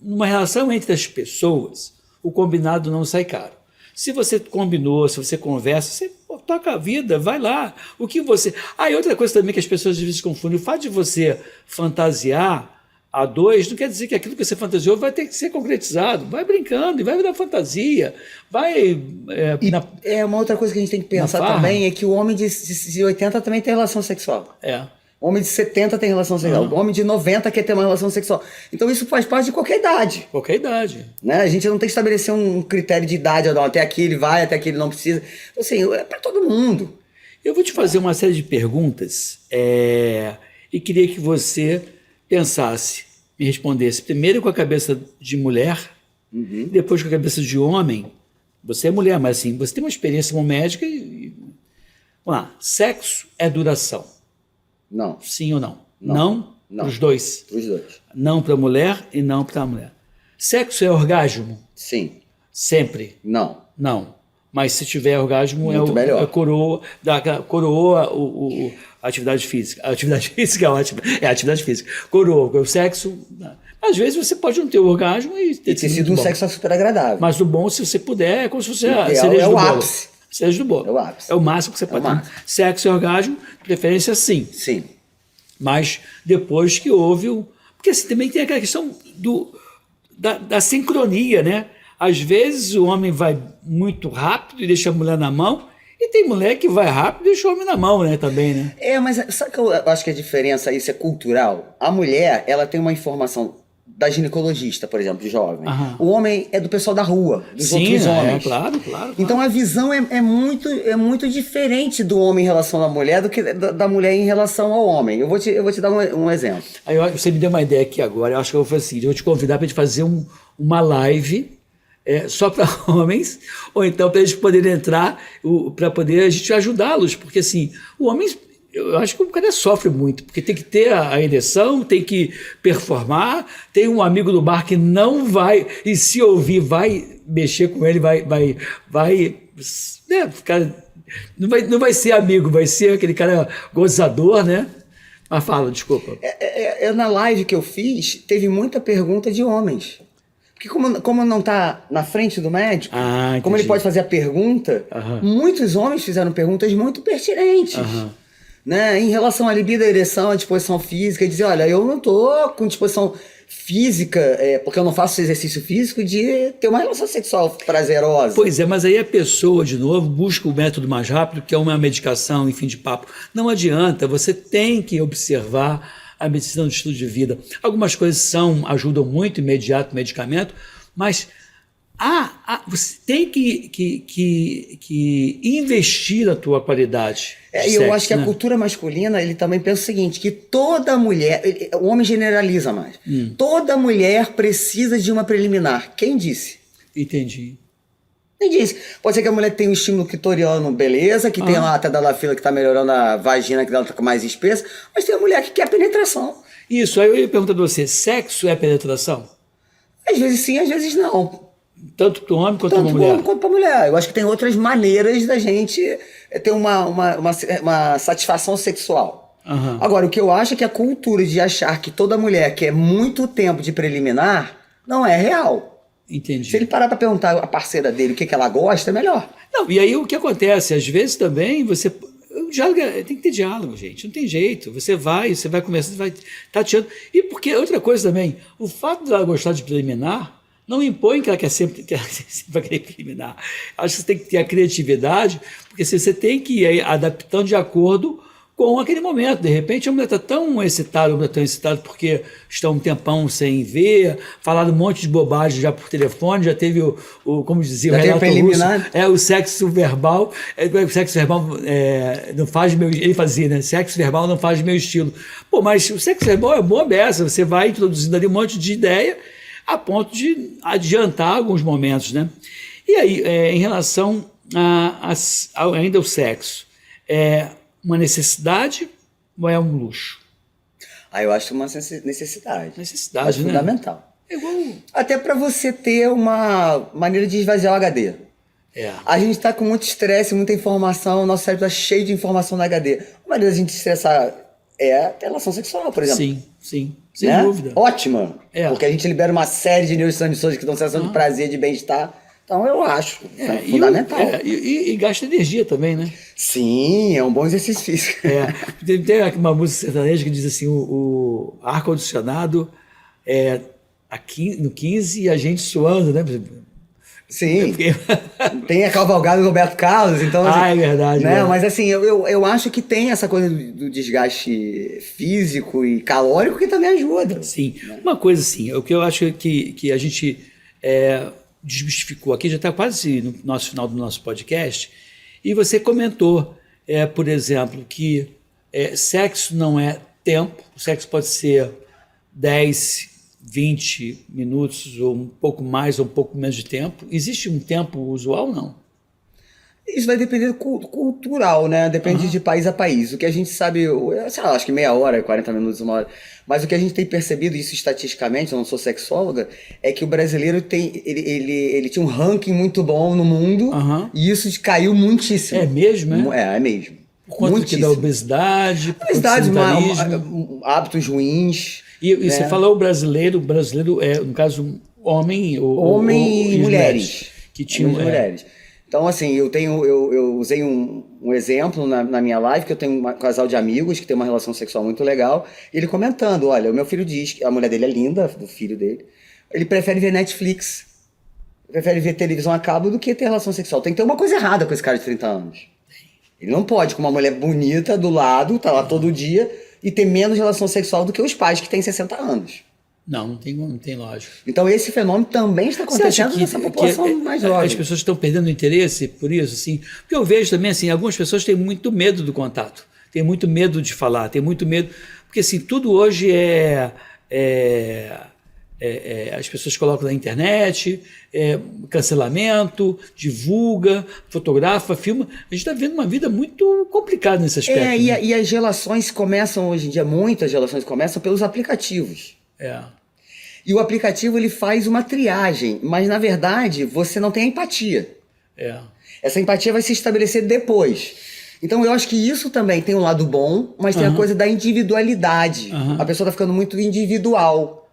numa relação entre as pessoas, o combinado não sai caro. Se você combinou, se você conversa, você toca a vida, vai lá. O que você... E outra coisa também que as pessoas às vezes confundem, o fato de você fantasiar a dois não quer dizer que aquilo que você fantasiou vai ter que ser concretizado. Vai brincando e vai virar fantasia. Vai... uma outra coisa que a gente tem que pensar também é que o homem de 80 também tem relação sexual. O homem de 70 tem relação sexual. O homem de 90 quer ter uma relação sexual. Então isso faz parte de qualquer idade. Qualquer idade. Né? A gente não tem que estabelecer um critério de idade. Não. Até aqui ele vai, até aqui ele não precisa. Então, assim, é para todo mundo. Eu vou te fazer uma série de perguntas e queria que você pensasse, me respondesse primeiro com a cabeça de mulher, depois com a cabeça de homem. Você é mulher, mas assim, você tem uma experiência como médica Vamos lá. Sexo é duração. Não. Sim ou não? Não. Para os dois. Para os dois. Não para a mulher e não para a mulher. Sexo é orgasmo? Sim. Sempre? Não. Não. Mas se tiver orgasmo, melhor. Coroa a atividade física. A atividade física é ótima. É a atividade física. Coroa o sexo. Às vezes você pode não ter orgasmo e ter sido um sexo super agradável. Mas o bom, se você puder, é como se fosse a cereja do bolo. Cereja do bolo. É o ápice. É o máximo que você pode ter. Sexo e orgasmo, de preferência sim. Sim. Mas depois que houve Porque assim, também tem aquela questão da sincronia, né? Às vezes o homem vai muito rápido e deixa a mulher na mão, e tem mulher que vai rápido e deixa o homem na mão, né? Também, né? Mas sabe que eu acho que a diferença, isso é cultural? A mulher, ela tem uma informação da ginecologista, por exemplo, jovem. O homem é do pessoal da rua, dos outros homens. Claro. Então a visão é muito diferente do homem em relação à mulher do que da mulher em relação ao homem. Eu vou te dar um exemplo. Aí você me deu uma ideia aqui agora, eu acho que eu vou fazer assim, eu vou te convidar para a gente fazer uma live só para homens, ou então para eles poderem entrar, para poder a gente ajudá-los, porque assim, o homem, eu acho que o cara sofre muito, porque tem que ter a ereção, tem que performar, tem um amigo do bar que não vai, e se ouvir, vai mexer com ele, vai ficar, não vai ser amigo, vai ser aquele cara gozador, né? Mas fala, desculpa. Na live que eu fiz, teve muita pergunta de homens. Porque como não está na frente do médico, como ele pode fazer a pergunta, muitos homens fizeram perguntas muito pertinentes. Né? Em relação à libido, à ereção, à disposição física, e dizer, olha, eu não estou com disposição física, porque eu não faço exercício físico, de ter uma relação sexual prazerosa. Pois é, mas aí a pessoa, de novo, busca o método mais rápido, que é uma medicação, enfim, de papo. Não adianta, você tem que observar a medicina do estilo de vida. Algumas coisas ajudam muito, imediato, medicamento, mas você tem que investir na tua qualidade. Eu acho que a cultura masculina, ele também pensa o seguinte, que toda mulher, o homem generaliza mais, toda mulher precisa de uma preliminar. Quem disse? Entendi. Quem disse? Pode ser que a mulher tenha um estímulo clitoriano, beleza, que tem lá até da fila que está melhorando a vagina, que ela está mais espessa, mas tem a mulher que quer penetração. Isso, aí eu ia perguntar para você, sexo é penetração? Às vezes sim, às vezes não. Tanto para o homem quanto para a mulher? Tanto para o homem quanto para a mulher. Eu acho que tem outras maneiras da gente ter uma satisfação sexual. Agora, o que eu acho é que a cultura de achar que toda mulher quer muito tempo de preliminar não é real. Entendi. Se ele parar para perguntar a parceira dele o que ela gosta, é melhor. Não, e aí o que acontece? Às vezes também você... tem que ter diálogo, gente. Não tem jeito. Você vai conversando, vai tateando. E porque outra coisa também, o fato dela gostar de preliminar não impõe que ela sempre vai querer preliminar. Acho que você tem que ter a criatividade, porque você tem que ir adaptando de acordo com aquele momento. De repente a mulher está tão excitada, porque está um tempão sem ver, falaram um monte de bobagem já por telefone, já teve como dizia o Renato Russo, o sexo verbal, não faz meu, ele fazia, né? Sexo verbal não faz meu estilo. Pô, mas o sexo verbal é boa beça, você vai introduzindo ali um monte de ideia a ponto de adiantar alguns momentos, né? E aí, em relação ainda ao sexo, uma necessidade ou é um luxo? Eu acho uma necessidade. Necessidade, né? Fundamental. É igual... Até para você ter uma maneira de esvaziar o HD. A gente está com muito estresse, muita informação, o nosso cérebro está cheio de informação no HD. A maneira de a gente estressar é a relação sexual, por exemplo. Sim. Sem dúvida. Ótima. Porque a gente libera uma série de neurotransmissores que dão sensação de prazer, de bem-estar. Então eu acho fundamental. E gasta energia também, né? Sim, é um bom exercício físico. Tem uma música sertaneja que diz assim, o ar-condicionado no 15 e a gente suando, né? Sim, tem a cavalgada do Roberto Carlos, então... é verdade. Né? Mas assim, eu acho que tem essa coisa do desgaste físico e calórico que também ajuda. Sim, né? Uma coisa assim, o que eu acho que a gente desmistificou aqui, já está quase no nosso final do nosso podcast, e você comentou, por exemplo, que sexo não é tempo, o sexo pode ser 10, 20 minutos, ou um pouco mais, ou um pouco menos de tempo. Existe um tempo usual, não? Isso vai depender do cultural, né? Depende de país a país. O que a gente sabe, sei lá, acho que meia hora, 40 minutos, uma hora. Mas o que a gente tem percebido, isso estatisticamente, eu não sou sexóloga, é que o brasileiro ele tinha um ranking muito bom no mundo, e isso caiu muitíssimo. É mesmo, é mesmo. Por conta da obesidade, hábitos ruins. E você falou o brasileiro no caso, homem e mulheres. Que tinham mulheres. Então, assim, eu usei um exemplo na minha live, que eu tenho um casal de amigos que tem uma relação sexual muito legal, e ele comentando, olha, o meu filho diz que a mulher dele é linda, do filho dele, ele prefere ver Netflix, prefere ver televisão a cabo do que ter relação sexual. Tem que ter uma coisa errada com esse cara de 30 anos. Ele não pode, com uma mulher bonita do lado, tá lá todo dia, e ter menos relação sexual do que os pais que têm 60 anos. Não tem lógica. Então esse fenômeno também está acontecendo nessa população mais jovem. As pessoas estão perdendo interesse por isso, assim. Porque eu vejo também, assim, algumas pessoas têm muito medo do contato, têm muito medo de falar, têm muito medo, porque assim, tudo hoje é as pessoas colocam na internet, cancelamento, divulga, fotografa, filma. A gente está vivendo uma vida muito complicada nesse aspecto. Né? E as relações começam, hoje em dia, muitas relações começam pelos aplicativos. E o aplicativo ele faz uma triagem, mas na verdade você não tem a empatia. Essa empatia vai se estabelecer depois. Então eu acho que isso também tem um lado bom, mas tem a coisa da individualidade. A pessoa está ficando muito individual.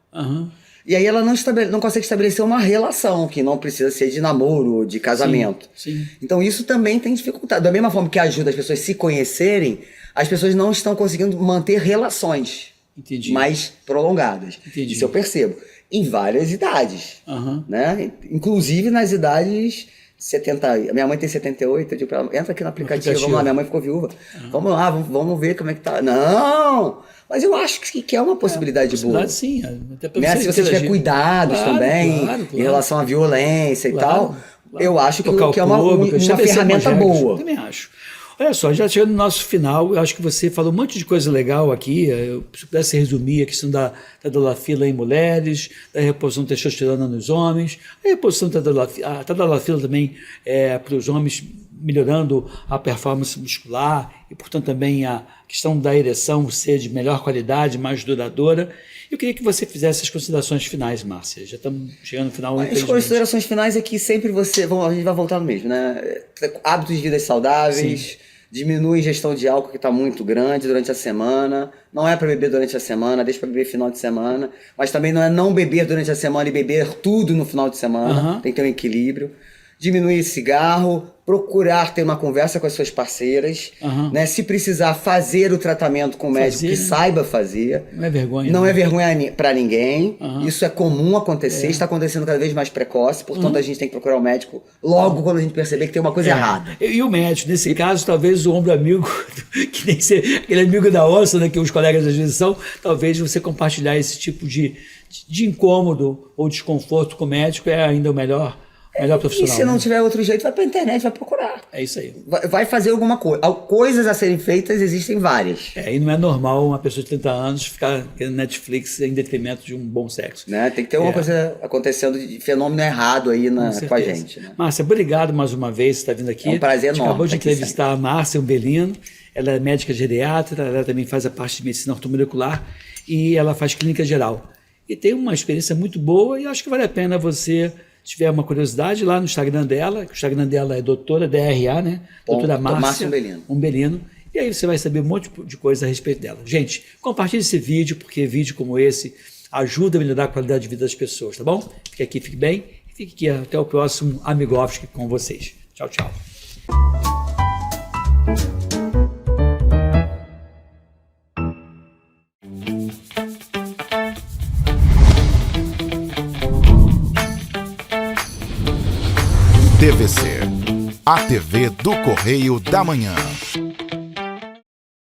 E aí ela não consegue estabelecer uma relação, que não precisa ser de namoro ou de casamento. Sim. Então isso também tem dificultado. Da mesma forma que ajuda as pessoas a se conhecerem, as pessoas não estão conseguindo manter relações mais prolongadas. Isso eu percebo. Em várias idades. Né? Inclusive nas idades 70. Minha mãe tem 78. Eu digo pra ela, entra aqui no aplicativo. Vamos lá, minha mãe ficou viúva. Vamos lá, vamos ver como é que tá. Não! Mas eu acho que é uma possibilidade boa. Sim. Até né? Se você tiver cuidados também em relação à violência e tal, eu acho que é uma ferramenta boa. Eu também acho. Olha só, já chegando no nosso final, eu acho que você falou um monte de coisa legal aqui. Se pudesse resumir a questão da tadalafila em mulheres, da reposição de testosterona nos homens, a reposição da tadalafila também para os homens, melhorando a performance muscular e, portanto, também a questão da ereção ser de melhor qualidade, mais duradoura. Eu queria que você fizesse as considerações finais, Márcia. Já estamos chegando no final. As considerações finais é que sempre a gente vai voltar no mesmo, né? Hábitos de vida saudáveis, diminui a ingestão de álcool que está muito grande durante a semana. Não é para beber durante a semana, deixa para beber final de semana. Mas também não é não beber durante a semana e beber tudo no final de semana. Tem que ter um equilíbrio. Diminuir cigarro, procurar ter uma conversa com as suas parceiras, né? Se precisar fazer o tratamento com o médico que saiba fazer. Não é vergonha. Não é vergonha para ninguém. Isso é comum acontecer, está acontecendo cada vez mais precoce, portanto a gente tem que procurar o médico logo quando a gente perceber que tem uma coisa errada. E o médico, nesse caso, talvez o ombro amigo, que nem ser aquele amigo da onça, né, que os colegas às vezes são, talvez você compartilhar esse tipo de incômodo ou desconforto com o médico é ainda o melhor profissional. E se não tiver outro jeito, vai pra internet, vai procurar. É isso aí. Vai fazer alguma coisa. Coisas a serem feitas, existem várias. E não é normal uma pessoa de 30 anos ficar querendo Netflix em detrimento de um bom sexo. Né? Tem que ter alguma coisa acontecendo de fenômeno errado aí com a gente. Né? Márcia, obrigado mais uma vez por estar vindo aqui. É um prazer enorme. Acabou de entrevistar a Márcia Umbelino. Ela é médica geriatra, ela também faz a parte de medicina ortomolecular e ela faz clínica geral. E tem uma experiência muito boa e acho que vale a pena você... Se tiver uma curiosidade, lá no Instagram dela, que o Instagram dela é doutora, DRA, né? Doutora Márcia Umbelino. E aí você vai saber um monte de coisa a respeito dela. Gente, compartilhe esse vídeo, porque vídeo como esse ajuda a melhorar a qualidade de vida das pessoas, tá bom? Fique aqui, fique bem. E fique aqui até o próximo Amigovski com vocês. Tchau, tchau. TVC, a TV do Correio da Manhã.